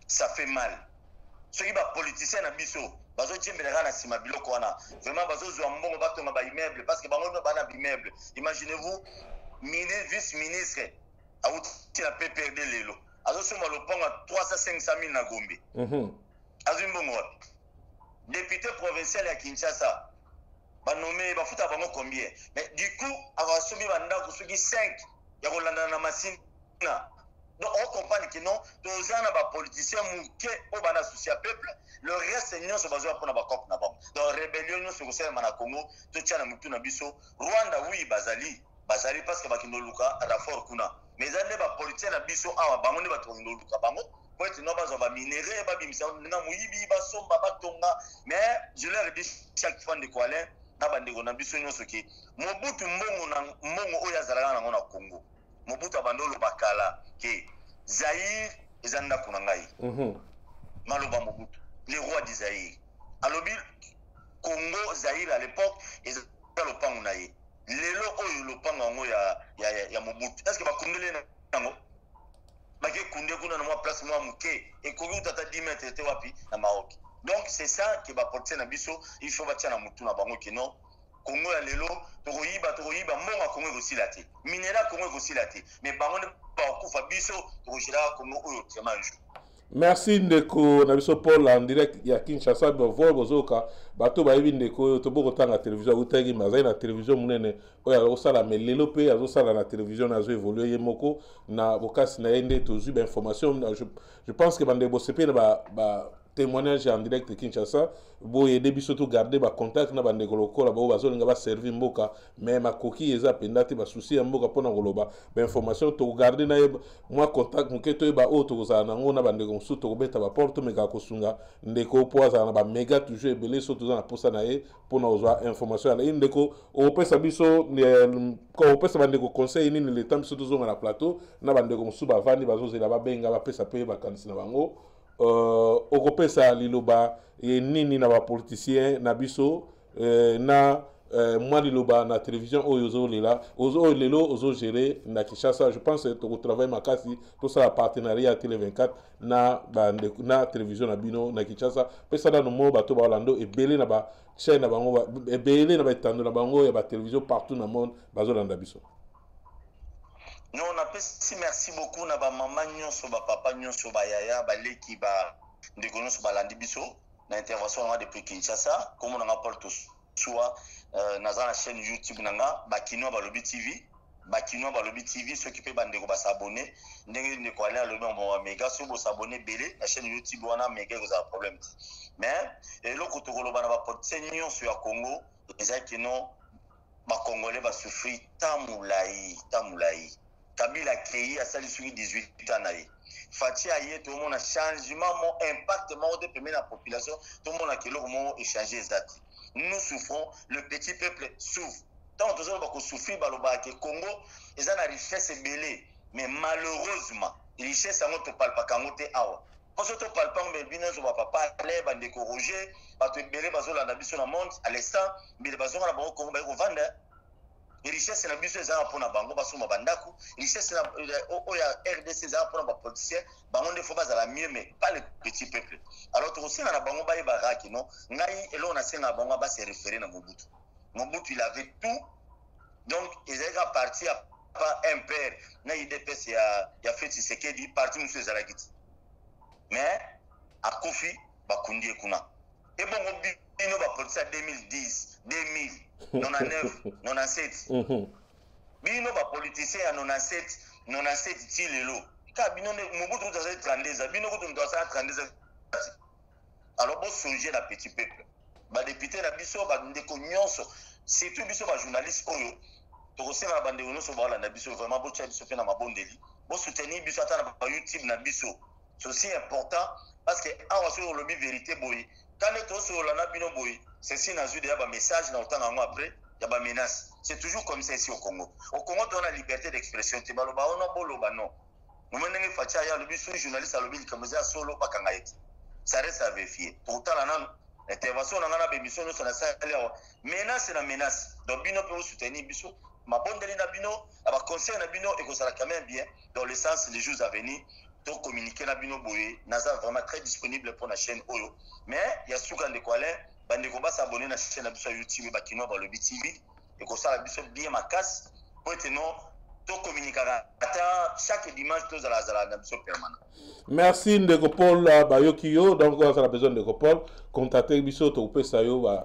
Ça fait mal. Ceux qui ba politiciens na biso, bazo tchembelera na sima biloko wana. Vraiment bazo zwa mbongo batonga ba immeuble parce que bango ba na immeuble. Imaginez-vous vice-ministre a outi la PPRD lelo. Azo soma loponga 300-500 000 na Gombe. Azo mbongo wapi? Député provincial ya Kinshasa. Ba nommé ba futa bango combien? Mais du coup, ava somi banda ko soki 5 ya kolanda na masina. Donc on comprend que non, tous les politiciens qui ont un souci à peuple, le reste c'est nous qui besoin pour nos copes na bam. Donc rébellion nous sur le Mana Congo, tout tient na mutu na biso. Rwanda oui Bazali parce que bakindo luka rapport kuna. Mais les politiciens na biso awa bango ne bakindo luka bango. Pour être non ba minérer ba bimisa na muyibi ba somba ba tonga. Mais je leur dis chaque fois de quoi là, na bandeko na biso nyonso ki Mobutu mbongo oya zalaka na Congo. Mobutu abandolo bakala ke Zaïre ezanda kunangai. Maloba Mobutu, les rois du Zaïre. Alobi Congo Zaïre à l'époque ezanda lopango na ye. Lelo oyo lopango ngo ya Mobutu. Est-ce que ba kundele nango? Ba ke kunde kuna na moi place moi muke et kogi utata 10 mètres te wapi na Maroc. Donc c'est ça qui va porter na biso, il faut batia na mutu na bango ke non. Congo ya lelo tokoyiba monga Congo aussi laté minera Congo aussi laté mais bango ne pas Kokufa biso tokojira Congo oyo temanjo. Merci ndeko na biso Paul en direct ya Kinshasa do vol bozoka bato bayebi ndeko to boko tanga télévision utagi mazai na télévision munene oya osala melelo pe azosala na télévision na zo évoluer yemoko na bokasi na yende tozu ba information je pense que bande bosepe na ba témoignage en direct de Kinshasa boye debi surtout garder ba contact na bande lokola ba bazolinga ba servir mboka mais makoki eza pendate ba souci ya mboka pona koloba ba information to garder na moi contact muketo ba o to za na ngona bande ko to beta ba porte meka ko sunga ndeko poza na ba méga toujours ebele so to za na posa na ye pona ozwa information ala ndeko o pesa biso ko pesa bande ko conseil ni le temps so to zo na plateau na bande ko suba vandi bazozela ba benga ba pesa pe ba kanisi na bango okopesa liloba nini na ba politicien na biso na moi liloba na télévision oyo lela ozo lelo ozo gérer na Kinshasa. Je pense que tu travailles makasi tout ça partenariat télé 24 na télévision na bino na Kinshasa pesa na no mo bato ba Orlando et belé na ba chaîne na bango belé na ba tando na bango ya ba télévision partout na monde bazolanda biso. Non, on appelle si merci beaucoup na ba maman nyonso ba papa nyonso ba yaya ba leki ba ndekono so ba landi biso na intervention na depuis Kinshasa comme on a porte soit na za chaîne YouTube nanga Bakino ba Lobby TV ceux qui peut bandeko ba s'abonner ndenge ndeko aller lobi on méga so bo s'abonner belé na chaîne YouTube wana méga vous a problème mais eloko to koloba na ba porte nyonso ya Congo ezaki non ba congolais ba souffrir tamulai Kabila créé à sali sur 18 ans naïe. Fati aye tout le monde a changement mon impact mon de premier la population tout le monde a que le moment échanger zati. Nous souffrons, le petit peuple souffre. Tant que nous avons souffrir baloba que Congo ils ont la richesse belé mais malheureusement richesse yango topalpa kango te awa poso topalpa ngo bino zo papa ale bandeko Roger bato ebele bazolanda biso na monde à l'instant mbele bazonga na bango kongo bayeko vanda richesse na biso ezala mpona bango basoma bandako richesse na oya RDC ezala mpona bapoliticien bango nde fo bazala mieux mais pas le petit peuple alors tokosenga na bango bayeba raki non ngai eloko nasenga bango base référé na Mobutu il avait tout donc ezalaka parti à pas un père na IDPS ya Felix Tshisekedi parti musu ezalaki mais akufi bakundi ekuna et bongo bino bapoliticien 2010 2000 99 97 bino bapoliticien ya 97 ti lelo ka bino Mobutu tozali 32 bino kutu tozali 32 alors bo songer na petit peuple ba député na biso ba ndeko nyonso surtout biso ba journaliste oyo tokosenga na bandeko nyonso balanda biso vraiment bo tia biso pe na mabondeli bo soutenir biso ata na ba YouTube na biso c'est aussi important parce que awa sur le vérité boy quand to so la na bino boy c'est si na zu de ba message na otanga ngo après ya ba menace c'est toujours comme ça ici au Congo on a la liberté d'expression te baloba ono boloba non nous menenge facha ya le biso journaliste a lobi comme ça solo pas kangaiti ça reste à vérifier pourtant la nan intervention na ngana bémission no na salaire menace na menace donc bino peut soutenir biso ma bondeli na bino aba conseil na bino et que ça quand même bien dans le sens des jours à venir donc communiquer na bino boye naza vraiment très disponible pour la chaîne oyo mais il y a souka de quoi bande ko ba s'abonner na chaîne na biso YouTube ba kino ba le BTV et que ça la biso bien ma casse pour être non to communiquer ata chaque dimanche to zala na biso permanent. Merci Ndeko Paul Bayokiyo. Donc, on a besoin de Paul. Contactez Bisso, tu peux ça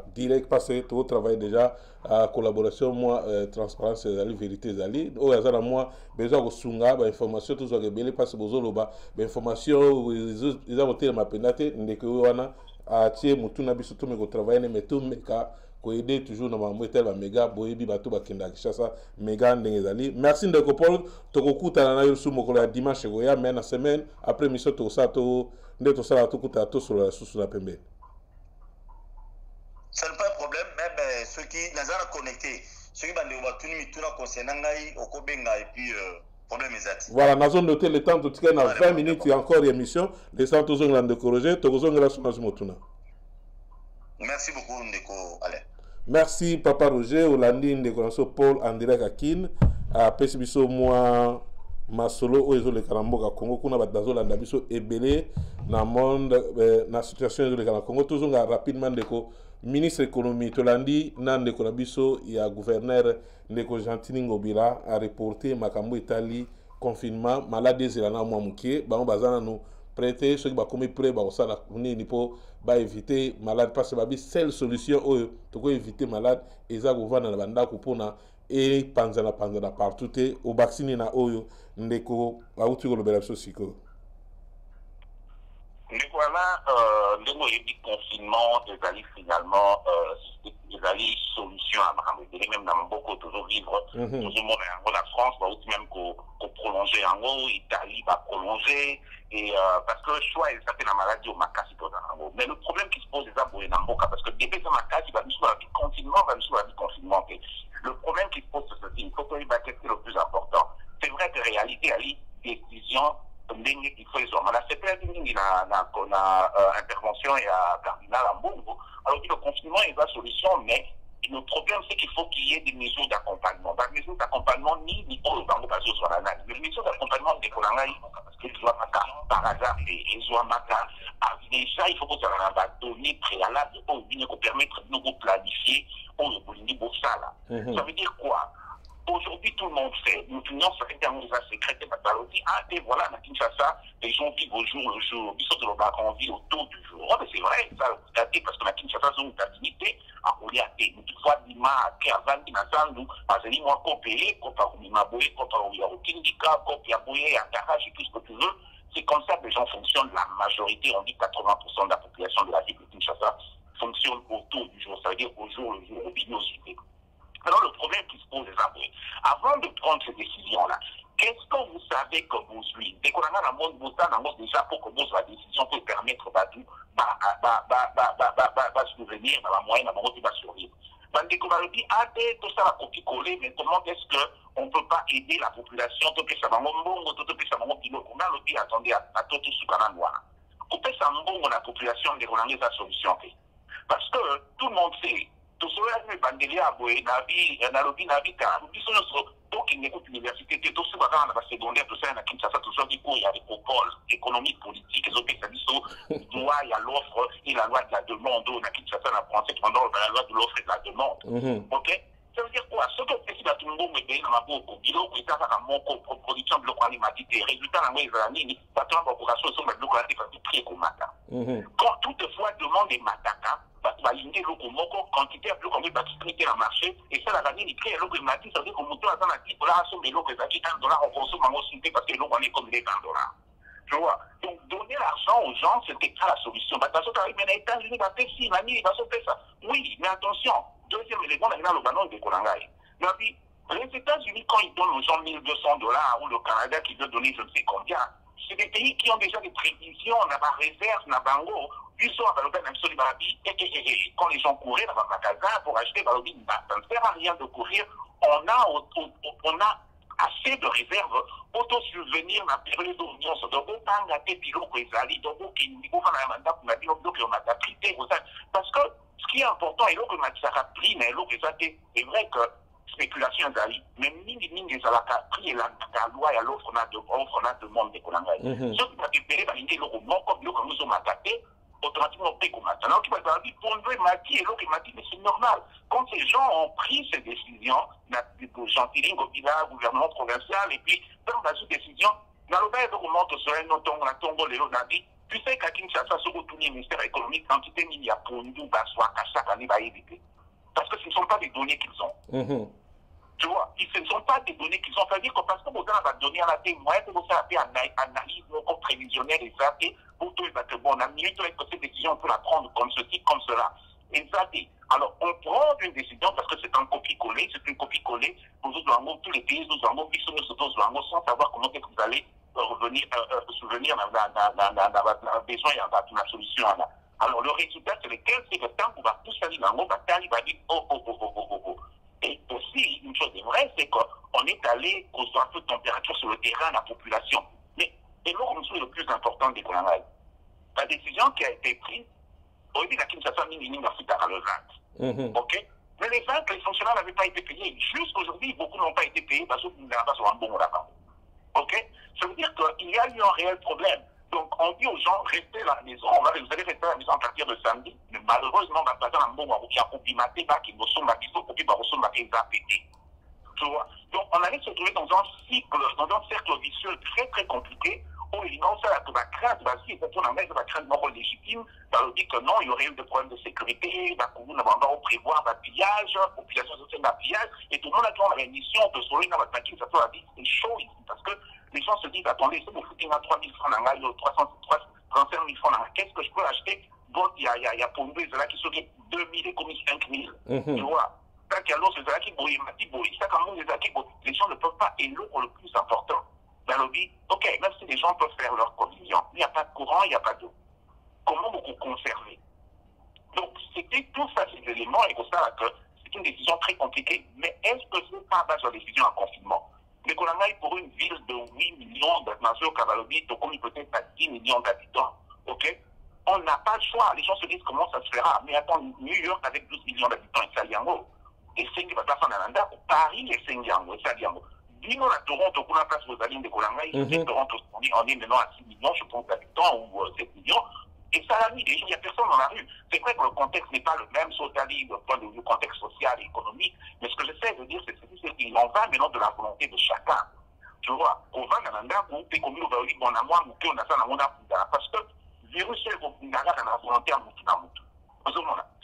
direct passer tout travail déjà à collaboration moi transparence Zali vérité Zali. Au hasard moi besoin de sunga information tout ça que belé passe bozolo ba information ils ont voté ma penate Ndeko wana a tie mutuna biso tout me ko travailler mais tout me ka ko aider toujours na mamwetel ba mega boyebi bato ba kenda kishasa mega ndenge Zali. Merci Ndeko Paul tokokuta na yo sumo ko la dimanche go ya mais na semaine après mission to ça to ndeto sala to kuta to sur la pembe. Ce n'est pas un problème, même ceux qui sont connectés, ceux qui sont concernant et puis problème est. Voilà, nous avons noté le temps de 20 minutes, il y a encore émission. Les centres de corriger, merci beaucoup, Ndeko Alain. Merci, Papa Roger, Olandi, Ndeko Paul, André Kakin, à Pesibiso, moi. Masolo oyo le Karamboka Congo kuna badazola na biso ebele na monde na situation de la Congo tozonga rapidement ndeko ministre économie tolandi na ndeko na biso ya gouverneur ndeko Gentini Ngobila a reporté makambo Italie confinement maladie zela mwa mukie bango bazana no prêter ceux qui ba komi prêt ba osala nini po ba éviter malade parce que ba bi seule solution oyo to ko éviter malade eza govana na bandako pona et panzana partout te au vacciner na oyo ndeko auti ko lobela so siko ndeko ala ndeko yebi confinement ezali finalement ezali solution à makambo même dans beaucoup toujours vivre toujours mon yango la France va aussi même ko prolonger yango Italie va prolonger et parce que le choix est ça fait la maladie au makasi pour yango mais le problème qui se pose c'est ça pour n'amboka parce que depuis ça makasi va nous sur la confinement le problème qui se pose c'est ceci il faut que c'est le plus important c'est vrai que réalité a une décision ndenge qu'il faut les hommes. C'est pas une intervention et à cardinal à Mbongo. Alors le confinement est la solution, mais le problème c'est qu'il faut qu'il y ait des mesures d'accompagnement. Des mesures d'accompagnement ni pour le bango basé sur l'analyse. Les mesures d'accompagnement des Kolangaï, parce qu'ils doivent par hasard et ils doivent déjà il faut que ça va donner préalable pour permettre de nous planifier pour le Bolini Bossala. Ça veut dire quoi? Aujourd'hui, tout le monde fait. Nous finissons avec des secrets de Bazali. Ah, et voilà, à Kinshasa, les gens vivent au jour le jour. Ils sont de l'Obac, on vit autour du jour. Oh, mais c'est vrai, ça, vous avez parce que à Kinshasa, ils ont une dignité à Oliaté. Nous, toutefois, Dima, Kervan, Dinasan, Bazali, moi, Kopé, Koparumimaboé, Koparumiarokindika, Kopiaboé, Akarachi, tout ce que tu veux. C'est comme ça que les gens fonctionnent. La majorité, on dit 80% de la population de la ville de Kinshasa fonctionne autour du jour. Ça veut dire au jour le jour, au binosité. Alors le problème qui se pose est après. Avant de prendre ces décisions-là, qu'est-ce que vous savez que vous suivez? Dès qu'on a la mode déjà pour que vous la décision peut permettre Batu souvenir dans la moyenne, dans la mode va survivre. tout ça va copier-coller, mais comment est-ce qu'on ne peut pas aider la population? Tout ça va attendez à tout ce qu'on a noir. Couper ça la population de la solution. Parce que tout le monde sait, tout cela est bandé à Boé, Nabi, Nalobi, Nabika, tout qui n'écoute l'université, tout ce qu'on a dans la secondaire, tout ça, il y a tout ça, il y a des protocoles économiques, politiques, les opérations, droit, il y a l'offre et la loi de la demande, on a qui ça, la français, pendant la loi de l'offre et de la demande. Ok? Ça veut dire quoi? Ce que c'est que tout le monde me dit dans ma bourre, il y a mon production de l'agroalimentaire, résultat, dans les années, pas tant de population, sont maintenant des prix comme matin. Quand toutefois demande des mataka, va limiter le quantité de l'eau qu'on va expliquer le marché, et ça, la vanille, il crée l'eau que matin, ça veut dire qu'on monte à $10, mais l'eau que ça dit $1, on consomme en aussi parce que l'eau, on est comme des $20. Tu vois? Donc, donner l'argent aux gens, c'était pas la solution. Parce que les États-Unis, il va sauter ça. Oui, mais attention, deuxième élément, maintenant, le ballon de Kolangaï. Les États-Unis, quand ils donnent aux gens $1,200, ou le Canada qui veut donner je ne sais combien, c'est des pays qui ont déjà des prévisions, on a ma réserve, on a bango, ils sont à Balobi, même sur les Balobi, et quand les gens couraient dans un magasin pour acheter Balobi, ça ne sert à rien de courir, on a assez de réserves auto-subvenir dans la période où on se doit pas gâter pilot que les alliés, donc il faut faire un mandat pour la pilot, donc on a prité, parce que ce qui est important, et là que ça a pris, mais là que ça c'est vrai que spéculation d'ali, mais mini ça l'a pris et la loi et l'offre on a demande des Kolangaï. Ce qui va dépérer, va l'idée comme nous sommes attaqués, automatiquement pris comme maintenant, qui va dire, pour nous, Mati et l'autre, Mati, mais c'est normal. Quand ces gens ont pris ces décisions, Gentilin, Gobila, gouvernement provincial, et puis, dans la sous-décision, dans le bail augmente sur un autre, on a tombé les Nadi, tu sais qu'à Kinshasa, ce que tout le ministère économique, quantité il y a pour nous, à chaque année, va éviter. Parce que ce ne sont pas des données qu'ils ont. Tu vois, ce ne sont pas des données qu'ils ont. C'est-à-dire que parce que vous avez donné à la témoin, que vous avez analyse prévisionnelle et ça, et pour tout, on a mis cette décision pour la prendre comme ceci, comme cela. Et ça, alors, on prend une décision parce que c'est un copie-coller, pour nous, tous les pays, nous avons sans savoir comment est-ce que vous allez revenir, souvenir d'un besoin et d'une solution. Alors, le résultat, c'est lequel? C'est que tant qu'on va tout salir dans le bataille, il va dire oh. Et aussi, une chose est vraie, c'est qu'on est allé causer un peu de température sur le terrain, la population. Mais, et nous, le plus important des Kolangaï, la décision qui a été prise, au début, la Kinshasa Mini à le 20. Ok? Mais les 20, les fonctionnaires n'avaient pas été payés. Jusqu'aujourd'hui, beaucoup n'ont pas été payés parce qu'ils n'avaient pas sur un bon là-bas. Ok? Ça veut dire qu'il y a eu un réel problème. Donc, on dit aux gens, restez à la maison, vous allez rester à la maison à partir de samedi, mais malheureusement, on va passer un bon moment où il y a tu vois. Donc, on allait se trouver dans un cycle, dans un cercle vicieux très, très compliqué, où il y a la crainte, la crainte légitime, on dit que non, il y aurait eu des problèmes de sécurité, on va prévoir un pillage, population sociale d'un pillage, et tout le monde a toujours la mission de sauver dans votre paquet, ça soit dit, c'est chaud ici, parce que les gens se disent, attendez, si vous foutez 3 000 francs dans la 35 000 francs dans la qu'est-ce que je peux acheter? Bon, il y a pour nous, là qui sont 2 000 et comme 5 000, tu vois. Les gens ne peuvent pas, et l'eau le plus important, dans le dit, ok, même si les gens peuvent faire leur provision, il n'y a pas de courant, il n'y a pas d'eau. Comment vous conserver? Donc, c'était tout ça, ces éléments, et pour ça que c'est une décision très compliquée. Mais est-ce que ce n'est pas base sur la décision en confinement? Mais qu'on a pour une ville de 8 millions d'habitants, Kavalobi, comme peut-être à 10 millions d'habitants, ok? On n'a pas le choix. Les gens se disent comment ça se fera. Mais attends, New York avec 12 millions d'habitants, et Saliango. Et Sengi va passer en Ananda, Paris et Sengiango, et Saliango. Dis-nous à Toronto, pour la place Bazali de Kolangaï, Toronto, on est maintenant à 6 millions, je pense, d'habitants, ou 7 millions. Et ça, il n'y a personne dans la rue. C'est vrai que le contexte n'est pas le même, Sotali, du point de vue contexte social et économique. Mais ce que j'essaie de dire, c'est qu'il en va maintenant de la volonté de chacun. Tu vois, on va dans Ananda, où tu es comme nous, on a moins, on a ça, on a parce que le virus, c'est qu'on a la volonté à Moutou.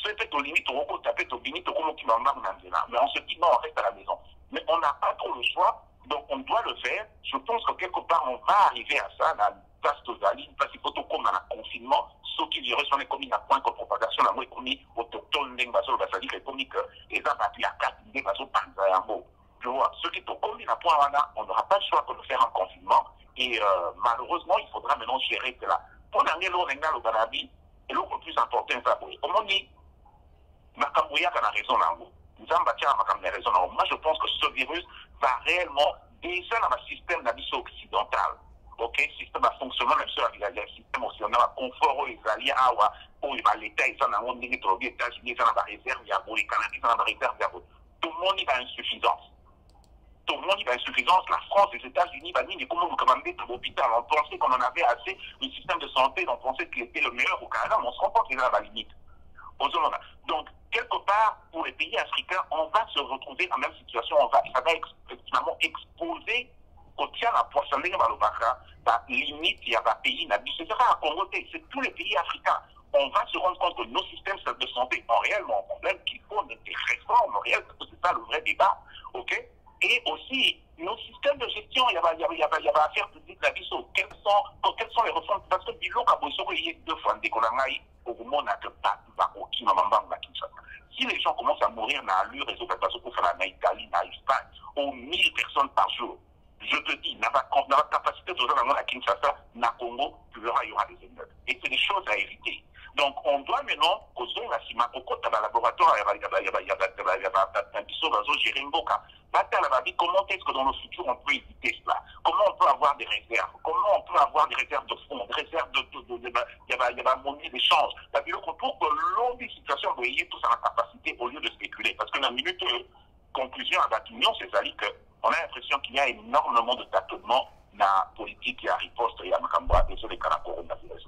C'est aux limites, on taper aux limites, mais on se dit non, on reste à la maison. Mais on n'a pas trop le choix, donc on doit le faire. Je pense que quelque part, on va arriver à ça, la place Bazali, parce qu'il faut tout comme dans le confinement, ceux qui virus sont les commis à point de propagation, la moins commis autochtone, les basaux, Bazali, les commis que les gens battus à 4, les basaux, panzayambo. Tu vois, ceux qui sont commis à point, on n'aura pas le choix de le faire en confinement, et malheureusement, il faudra maintenant gérer cela. Pour l'année, l'on est au Banabi, et l'autre le plus important, c'est comment on dit, Makambouya a raison là-haut. Moi, je pense que ce virus va réellement, déjà dans le système d'habitation occidental, ok, système de fonctionnement, même sur le système occidental, confort aux alliés, où l'État est dans le États-Unis, dans la réserve, il y a le Canada, dans la réserve, tout le monde est dans insuffisance. Tout le monde est dans insuffisance. La France, les États-Unis, comment vous commandez de l'hôpital? On pensait qu'on en avait assez, le système de santé, on pensait qu'il était le meilleur au Canada, mais on se rend compte qu'il est à la limite. Donc, quelque part, pour les pays africains, on va se retrouver dans la même situation. Ça va effectivement exposer au tien la poissonne de la limite, il y a un pays, c'est tous les pays africains. On va se rendre compte que nos systèmes de santé ont réellement un problème, qu'il faut des réformes réelles, parce que c'est ça le vrai débat. Ok? Et aussi, nos systèmes de gestion, il y a affaire publique la vie sur quelles sont les réformes. Parce que Bilo Kabosoko, il y a 2 fois des Konangaï, au moment où si les gens commencent à mourir dans le réseau de en Italie, en Espagne, aux 1000 personnes par jour, je te dis, n'a pas capacité de faire à Kinshasa, na Congo, tu verras, il y aura des émeutes. Et c'est des choses à éviter. Donc, on doit maintenant, au laboratoire, comment est-ce que dans le futur on peut éviter cela? Comment on peut avoir des réserves? Comment on peut avoir des réserves de fonds, des réserves il y a monnaie d'échange? Pour que l'on des situations, vous voyez tout ça en capacité au lieu de spéculer. Parce que dans la minute conclusion à Batunion, c'est ça qu'on a l'impression qu'il y a énormément de tâtonnements dans la politique et à riposte et à Makamba et sur les cas de coronavirus.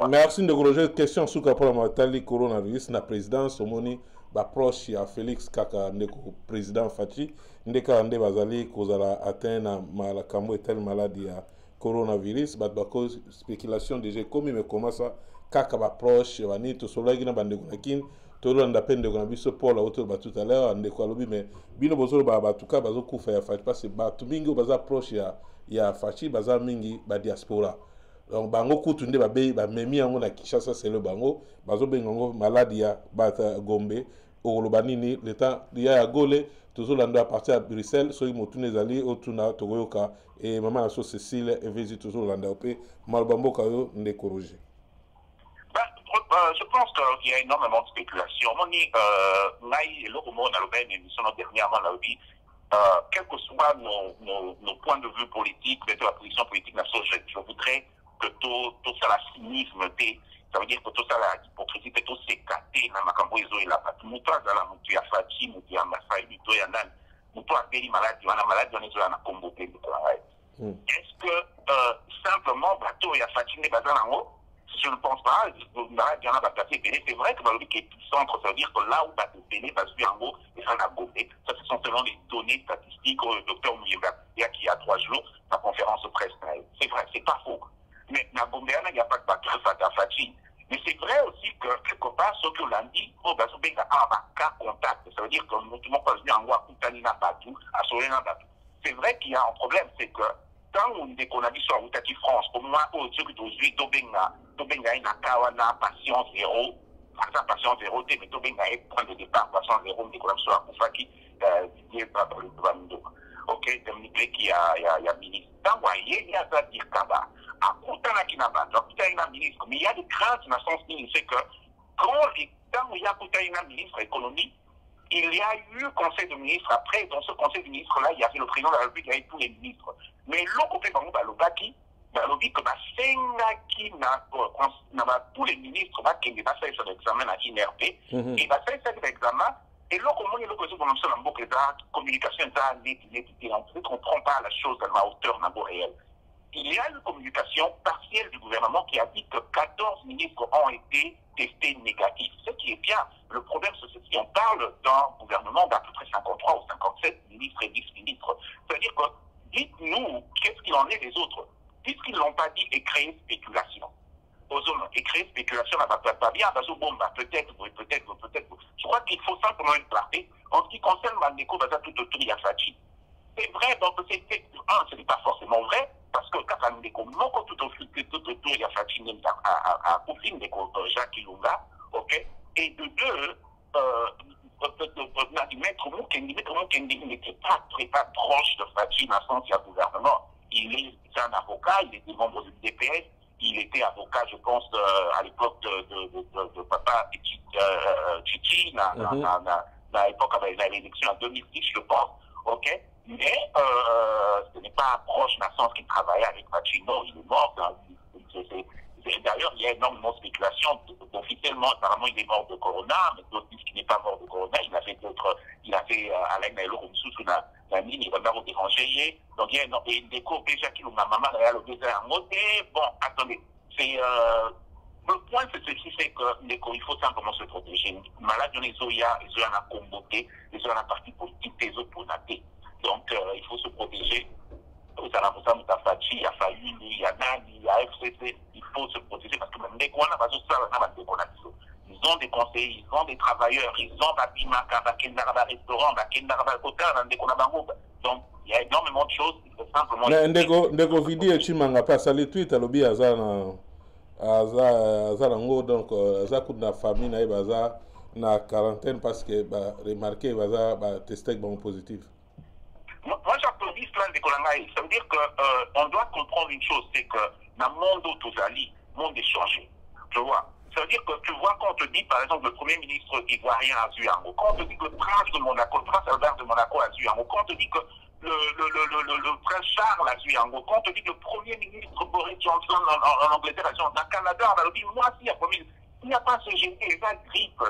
Merci de corriger question sur le problème de coronavirus. La présidence, au moment approche à Felix kaka ndeko président Fati ndeka ande Bazali kozala atteint na kambo tel maladie ya coronavirus bat bako spéculation déjà comme mais comment ça kaka ba proche bani to solagi na bandeko nakin to landa pende ko na biso Paul auto ba tout à l'heure ndeko alobi mais bino bozolo ba batuka bazo kufa ya Fati parce que batu mingi baza proche ya Fati baza mingi ba diaspora. Donc bango kutu nde ba memi yango na Kinshasa c'est le bango bazo bengo maladie ya bata Gombe au Lobanini l'état ya ya Gole toujours lando à partir à Bruxelles so imotune zali otuna togoyoka et maman aso Cécile et visite toujours lando opé malbambo kayo nde corriger. Je pense qu'il y a énormément de spéculation. Quels que soient nos points de vue politiques, la position politique nationale, je voudrais que tout ça, la cynisme, ça veut dire que tout ça, l'hypocrisie, tout s'éclater dans ma camboïso et la patte. Moutoua, la moutoua Fati, moutoua Masai, moutoua Yanan, moutoua Beli malade, on a malade, on est dans Congo. Est-ce que simplement, Batu et Fati n'est pas dans l'ango? Je ne pense pas. C'est vrai que dans le centre, ça veut dire que là où Batu Béné va suivre en haut, et ça n'a pas gommé. Ça, ce sont selon les données statistiques au docteur Mouyemba, qui a 3 jours, sa conférence de presse. C'est vrai, c'est pas faux. Mais dans Gombe, il n'y a pas de Batu Fati. Mais c'est vrai aussi que quelque part, ce que l'on dit, cas contact. Ça veut dire que nous ne pas en haut à Koutanina Batu, à Solena Batu. C'est vrai qu'il y a un problème, c'est que quand on a dit sur la France, au moins, au Dieu que Tobenga na kawana patient zéro, patient zéro, mais Tobenga est point de départ, patient zéro, mais comme sur Kokufa qui Didier par le Bando. Ok, Dominique qui a ministre. Dans il y a ça dire Kaba. À Koutana qui n'a pas, Koutana ministre, mais il y a des craintes dans le sens c'est que quand il y a Koutana ministre économie, il y a eu conseil de ministres. Après, dans ce conseil de ministres-là, il y avait le président de la République, il y avait tous les ministres. Mais l'autre côté, Balobaki, que tous les ministres qui ont fait l'examen à INRP, et fait l'examen, et l'autre moment, il y a l'occasion de lancer la communication, on ne comprend pas la chose à la hauteur d'un réel. Il y a une communication partielle du gouvernement qui a dit que 14 ministres ont été testés négatifs. Ce qui est bien. Le problème, c'est que on parle d'un gouvernement d'à peu près 53 ou 57 ministres et 10 ministres. C'est-à-dire que, dites-nous, qu'est-ce qu'il en est des autres? Puisqu'ils ne l'ont pas dit et créé spéculation. Aux hommes, et créer spéculation, ça va pas bien, peut-être. Je crois qu'il faut simplement une clarté. En ce qui concerne Mandeko, tout autour, il y a Fati. C'est vrai, donc ce n'est pas forcément vrai, parce que quand Mandeko, non, tout autour, il y a Fati, à Koufine, Jacques Ilunga, ok? Et de deux, Maître Moukendi n'était pas très proche de Fati dans le sens du gouvernement. Il est un avocat, il était membre du DPS, il était avocat, je pense, à l'époque de papa Titi, à l'époque, avec l'élection en 2010, je pense. Ok? Mais ce n'est pas proche d'un sens qui travaillait avec Pacino, il est mort. D'ailleurs, il y a énormément de spéculation. Officiellement, apparemment, il est mort de Corona, mais d'autres disent qu'il n'est pas mort de Corona. Il avait d'autres, il avait Alain Nailo sous la mine, il va me déranger. Donc, il y a des cours déjà qui ont ma maman, il y a un mot. Bon, attendez, c'est. Le point, c'est ceci, c'est qu'il faut simplement se protéger. Malade, les Zoya, les Zoya a comboté, les Zoya a parti politique, les autres pour nater. Donc, il faut se protéger. Il y a FAU, il y a NAD, il y a FCC, il faut se protéger parce que même les Kouana, ils ont des conseillers, ils ont des travailleurs, ils ont des restaurants, donc il y a énormément de choses, il faut simplement. Ndeko vidéo chimanga pas sali tweet alobi azana ngo donc aza kuna famille na baza na quarantaine parce que ba remarqué baza ba testé bon positif. Moi, j'applaudis cela de Kolangaï. Ça veut dire qu'on doit comprendre une chose, c'est que dans le monde d'Otozali, le monde est changé. Tu vois? Ça veut dire que tu vois, quand on te dit, par exemple, le Premier ministre ivoirien a vu Ango, quand on te dit que le prince de Monaco, le prince Albert de Monaco a vu Ango, quand on te dit que le prince Charles a vu Ango, quand on te dit que le Premier ministre Boris Johnson en Angleterre a vu Ango, dans le Canada, on a dit, moi, il n'y a pas ce génie, il y a une grippe.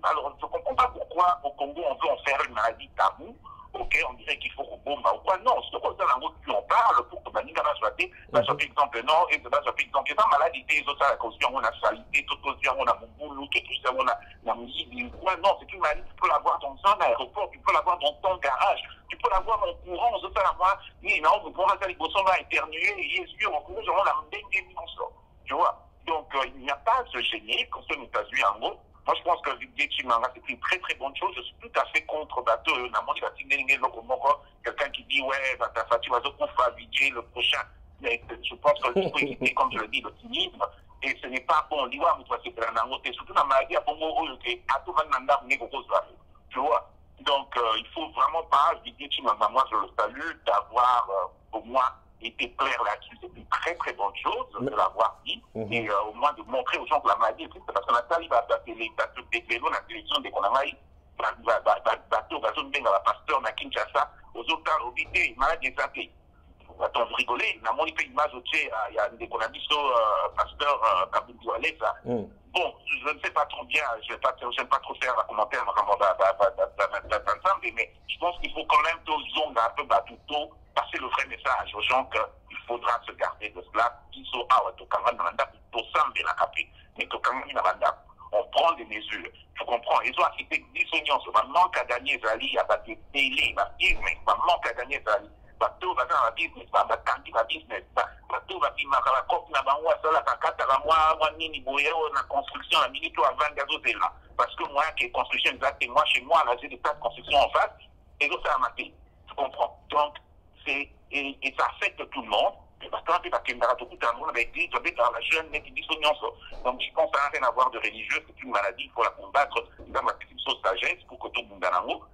Alors, je ne comprends pas pourquoi au Congo, on veut en faire une maladie tabou. Ok, on dirait qu'il faut qu'on bombe ou quoi. Non, c'est comme ça, plus on parle pour que Baninga va choisir. Par exemple, non, et par exemple, il y a maladie, les autres, la cause, on a salité, tout cause, on a Mouboulou, tout ça, on a Mouidi, quoi. Non, c'est une maladie, tu peux l'avoir dans un aéroport, tu peux l'avoir dans ton garage, tu peux l'avoir en courant, on se fait la moi, non, vous pouvez faire les bossons là, éternuer, et yeux, en courant, on a tu vois. Donc, il n'y a pas ce génie, comme ça, nous t'as vu en gros. Moi, je pense que Chimanga, c'est une très très bonne chose. Je suis tout à fait contre Batu. Quelqu'un qui dit, ouais, tu vas Kokufa, le prochain. Mais je pense qu'il faut éviter, comme je le dis, le cynisme. Et ce n'est pas bon. On dit, ouais, mais toi, c'est un angoté. Surtout dans la maladie, tu vois. Donc, il faut vraiment pas, Chimanga, moi, je le salue, d'avoir, au moins, été clair là-dessus, c'est une très très bonne chose de l'avoir dit, et au moins de montrer aux gens que la maladie existe, parce que la tali va appeler la télévision dès qu'on a maï, Batu, la pasteur, na Kinshasa, aux autres, au bité, maladie exatée. Attends, vous rigolez, n'a mon image au il y a des conamisto, pasteur, Kabou ça. Bon, je ne sais pas trop bien, je n'aime pas trop faire un commentaire, mais je pense qu'il faut quand même tous zones un peu Batuto, passer le vrai message aux gens qu'il faudra se garder de cela, qu'ils sont mais que quand on prend des mesures, il faut comprendre, ils ont accepté dissonance, on manque à gagner Zali, il y a des télé, il manque à gagner Zali. Batu va dans la business, va business, Batu va dire la copie na banwa ça la kakata la moi nini boyeo na construction la minute avant gazo là parce que moi qui construction exacte moi chez moi là j'ai des tas de construction en face et donc ça a maté. Tu comprends? Donc c'est et ça affecte tout le monde. Parce que tout le monde avait dit, dans la jeune qui dissonance. Donc je pense que ça n'a rien à voir de religieux, c'est une maladie, il faut la combattre dans ma petite sauce sagesse pour que tout le monde ait un autre.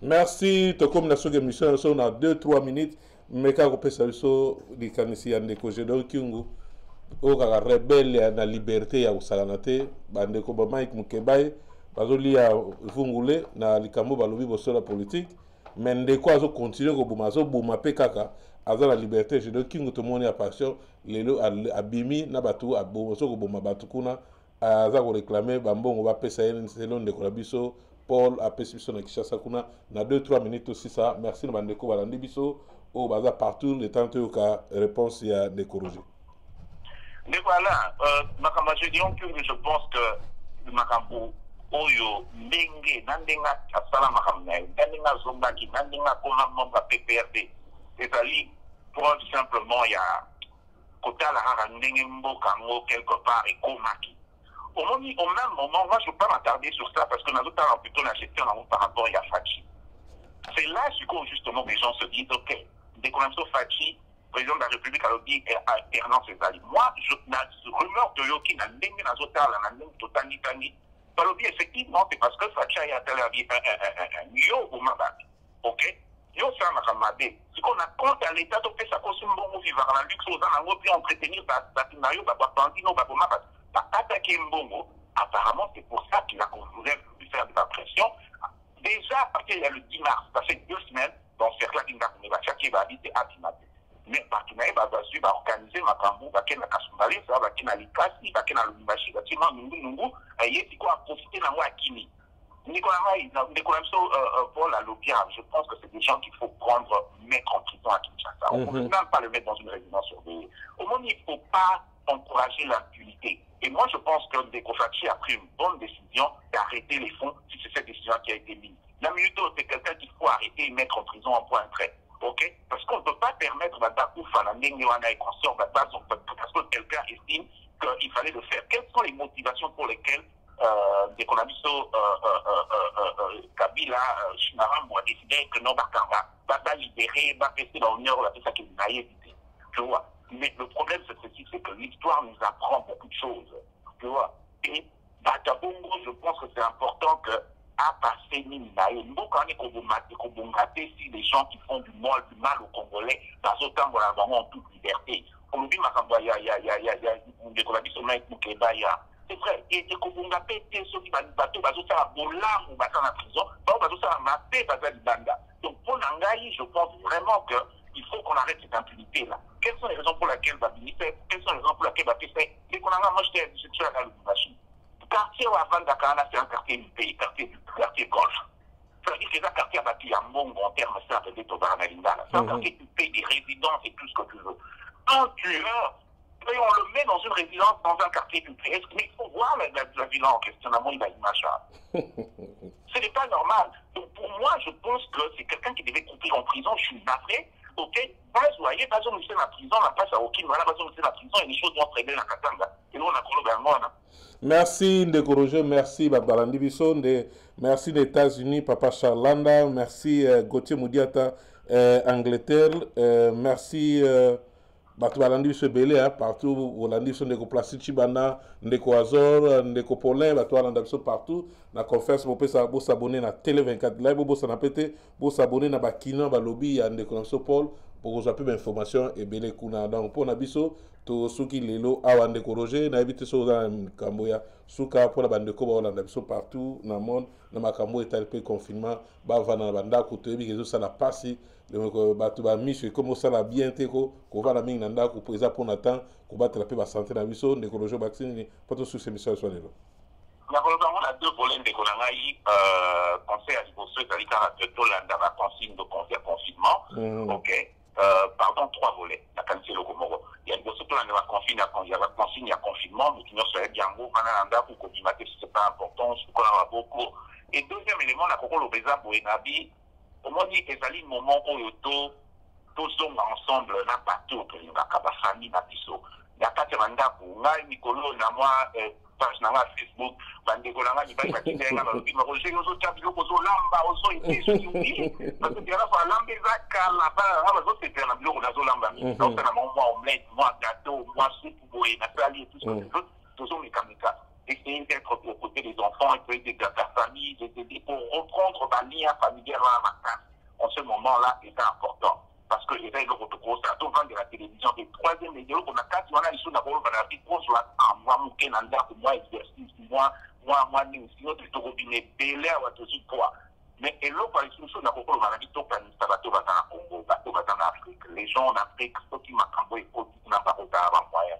Merci, Tokom Nassou Gemission, on a 2-3 minutes, mais quand on peut saluer les canisiens de Kojedo Kyungu, au rebelle na liberté ya usalanate, bande ko ba Mike Mukebai, bazoli ya vungule na likambo balobi bosola politique, mais ndeko azo continuer ko bumazo buma pe kaka, aza la liberté je do Kyungu to moni a passion, lelo Ebimi na Batu abo so ko buma Batu kuna, aza ko réclamer bambongo ba pesa selon ndeko la biso. Paul a pesi biso na Kishasa kuna na 2-3 minutes aussi ça. Merci na bandeko balandi biso au baza partout le temps que ka réponse ya décorrigé. Mais voilà, makamba je dis que je pense que makambo oyo ndenge nandenga asala makamna nandenga zombaki nandenga koma mamba PPRD ezali pour simplement ya kotala hara ndenge mboka ngo quelque part et komaki. Au même moment, moi je ne veux pas m'attarder sur ça parce que nous avons plutôt la gestion par rapport à Fachi. C'est là justement les gens se disent, ok, dès qu'on a sur Fachi, le président de la République a dit alternance ses alliés. Moi, je rumeur de Yoki n'a n'aimé la zotale, n'a n'aimé totalitani. Effectivement, c'est parce que Fachi a été un yo au Mabat. Ok? Yo, ça m'a ramadé. Ce qu'on a compte à l'État, on fait ça comme si on vit dans la luxe aux ans, puis entretenir Batinayo, Babandino, Baboma. Attaquer Mbongo, apparemment c'est pour ça qu'il a voulu faire de la pression mobilisation. Déjà, parce qu'il y a le 10 mars, ça fait 2 semaines, dans ce cercle-là, il va habiter à Bimate. Mais partenaire va organiser ma cambo, va ken la Kasumbalé, ça va ken la Likasi, va ken la Lumbashi, va ken la Nungu, et il faut profiter de moi à Kini. Nicolas, Paul a l'obia, je pense que c'est des gens qu'il faut prendre, mettre en prison à Kinshasa. On ne peut même pas le mettre dans une résidence surveillée. Au moins, il ne faut pas encourager l'impunité. Et moi, je pense que Kokufa a pris une bonne décision d'arrêter les fonds si c'est cette décision qui a été mise. La minute, c'est quelqu'un qu'il faut arrêter et mettre en prison en point trait. Ok? Parce qu'on ne peut pas permettre et consort parce que quelqu'un estime qu'il fallait le faire. Quelles sont les motivations pour lesquelles des économistes Kabila, Chinaram ont décidé que non, va libérer, va rester dans l'honneur, c'est ça qui est naïveté. Tu vois? Mais le problème, c'est ceci, c'est que l'histoire nous apprend beaucoup de choses. Tu vois? Et Batabongo, je pense que c'est important que à passer si les gens qui font du mal aux Congolais, en toute liberté. On oublie c'est vrai, et Kobunga pété ceux qui bateau, ça bolam ou en prison, ça maté, donc pour Nangaï, je pense vraiment qu'il faut qu'on arrête cette impunité-là. Quelles sont les raisons pour lesquelles va ministère, quelles sont les raisons pour lesquelles va faire dès qu'on a acheté à l'Oubachine. Quartier où avant Dakar, c'est un quartier du pays, quartier golf. Ça veut dire que c'est un quartier bâti en bon terme, c'est un peu des Tobaranalinda. C'est un quartier du pays, des résidences et tout ce que tu veux. Un tueur, et on le met dans une résidence, dans un quartier du pays. Mais il faut voir la violence en question. Il a une machin. Ce n'est pas normal. Donc pour moi, je pense que c'est quelqu'un qui devait couper en prison. Je suis navré. Ok, voyez, pas besoin de laisser la prison, on n'a pas ça aucune, voilà, pas besoin de laisser la prison, et les choses vont traîner la Katanga. Et nous, on a colobé. Merci Ndeko Roger, merci Babalandi Bisson, merci des États-Unis, Papa Charlanda, merci Gauthier Moudiata, Angleterre, merci Batu Balandi Bisson Belé, partout, Bolandi Bisson Ndeko Plastic Chibana, Ndeko Azor, Ndeko Paulin, Batu Balandi Bisson partout, na conférence, vous pouvez s'abonner à Télé 24 Live, vous pouvez s'abonner à Bakina, Balobi, à Ndeko Namso Paul, pour vous avoir plus d'informations et Belé Kuna. Donc pour Nabiso, to suki lelo awande ko Roger na ebite so dans Kamboya suka pour la bande ko ba Hollande biso partout dans le monde na makambo etalpe confinement ba vana banda ko to ebi ça la passe le batu ba mission comme ça la bien te ko va la mingi nanda ko presa pour nathan ko battre la pe ba santé na biso de ko Roger vaccine pas to sous ces missions soinelo na ko on a deux volets de konangai conseil à niveau c'est-à-dire que Hollande va consigne de confinement OK pardon, 3 volets. La qualité le Comoro. Il y a une grosse plan de la consigne, il y a la consigne, il y a confinement, mais qui ne serait bien beau, Kananda, pour communiquer, c'est pas important, je crois qu'on a beaucoup. Et deuxième élément, la Coco Lobeza, Boenabi, au moins, il y a un moment où tous sommes ensemble, là, Batu, que nous avons la famille, la piso. Il y a 4 mandats pour moi, Nicolo, moi, page na Facebook bandeko langa ni bai bakinga na lobi Roger ozo tabilo ozo lamba ozo ipesi parce que là fa lambe zakala ba ba zo te na bilo na zo lamba donc na moi omelette moi gâteau moi soupe boé na sali tout ce que tu veux toujours les kamika essayer d'être aux côtés des enfants et de la famille pour reprendre ma lien familial à ma place en ce moment-là c'est important parce que les règles autocours, ça tout de la télévision, des troisième médias, on a 4, on a les choses d'abord, on a dit, moi, moi, exercice, moi, sinon, tu te robinet, belé, ou à tout de quoi. Mais, et l'autre, par exemple, on a dit, ça va tout va dans le Congo, ça va dans l'Afrique. Les gens en Afrique, ceux qui m'ont camboé, ils n'ont pas avant moyen,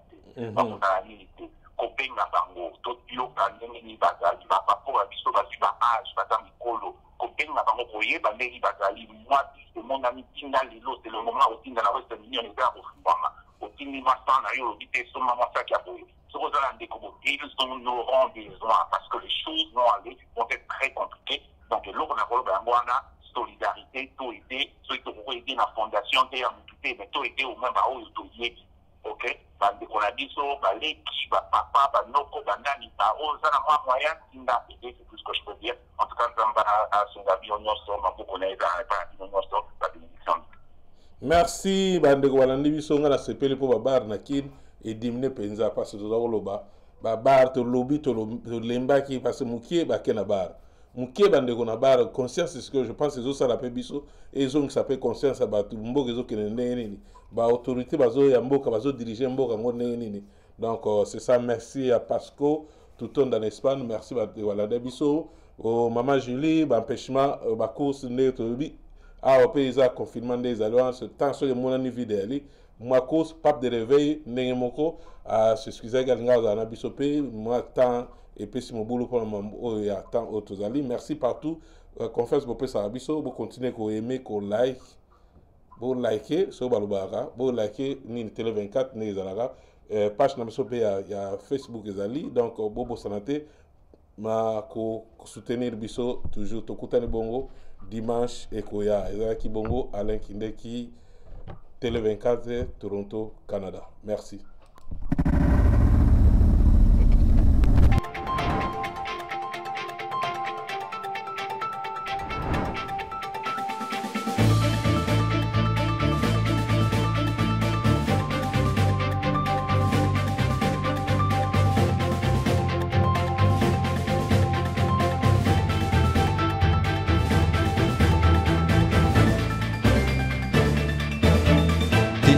pas dans la milité. Copain n'a pas mot, tout le monde ni Bazali, va pas pour la biso, va suivre âge, va dans le colo. Copain n'a pas mot, voyez, va ni Bazali, moi, mon ami Tinda Lilo, c'est le moment où Tinda la West Union est à Rofubama. Au Tinda Massan, à Yorobité, son maman, ça qui a bougé. Ce que vous allez découvrir, ils n'auront besoin parce que les choses vont être très compliquées. Donc, l'eau, on a volé à Moana, solidarité, tout aider, ceux qui ont aidé la fondation, mais tout aider au même à eux, tout y ok? On a dit ça, les papa, noko, nani, ça n'a pas moyen, Tinda, c'est tout ce que je peux dire. En tout cas, à son avis, on merci bandeko balandi biso nga na sepeli po babar na kin edimine penza parce que tozakoloba babar tolobi tolembaki parce que mokie bake na bar mokie bandeko na bar conscience c'est ce que je pense ezosala mpe biso ezongisa mpe conscience ya bato mboka ezokende ndenge nini baautorité bazoya mboka bazodirige mboka yango ndenge nini donc c'est ça merci à Pasco tout le temps dans l'Espagne merci bandeko balandi biso au Maman Julie, empêchement, course de Tobi, à au pays confinement des alliances, tant sur le monde vidéo, moi cause pape de réveil, n'ayemoko, à ce qui est également à la bisopé, moi tant et puis si mon boulot pour le moment, il y a tant autres alliés, merci partout, confesse pour ça à biso, vous continuez à aimer, qu'on like, vous likez, sur Balubara, vous likez, ni Télé 24, ni Zalaga, page na bisopé, il y a Facebook et Zali, donc bobo santé. Ma ko soutenir biso toujours tokutani bongo dimanche et koya ezaki bongo Alain Kindeki Télé 24 Toronto Canada. Merci.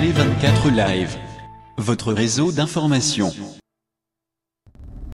Télé 24 Live, votre réseau d'information.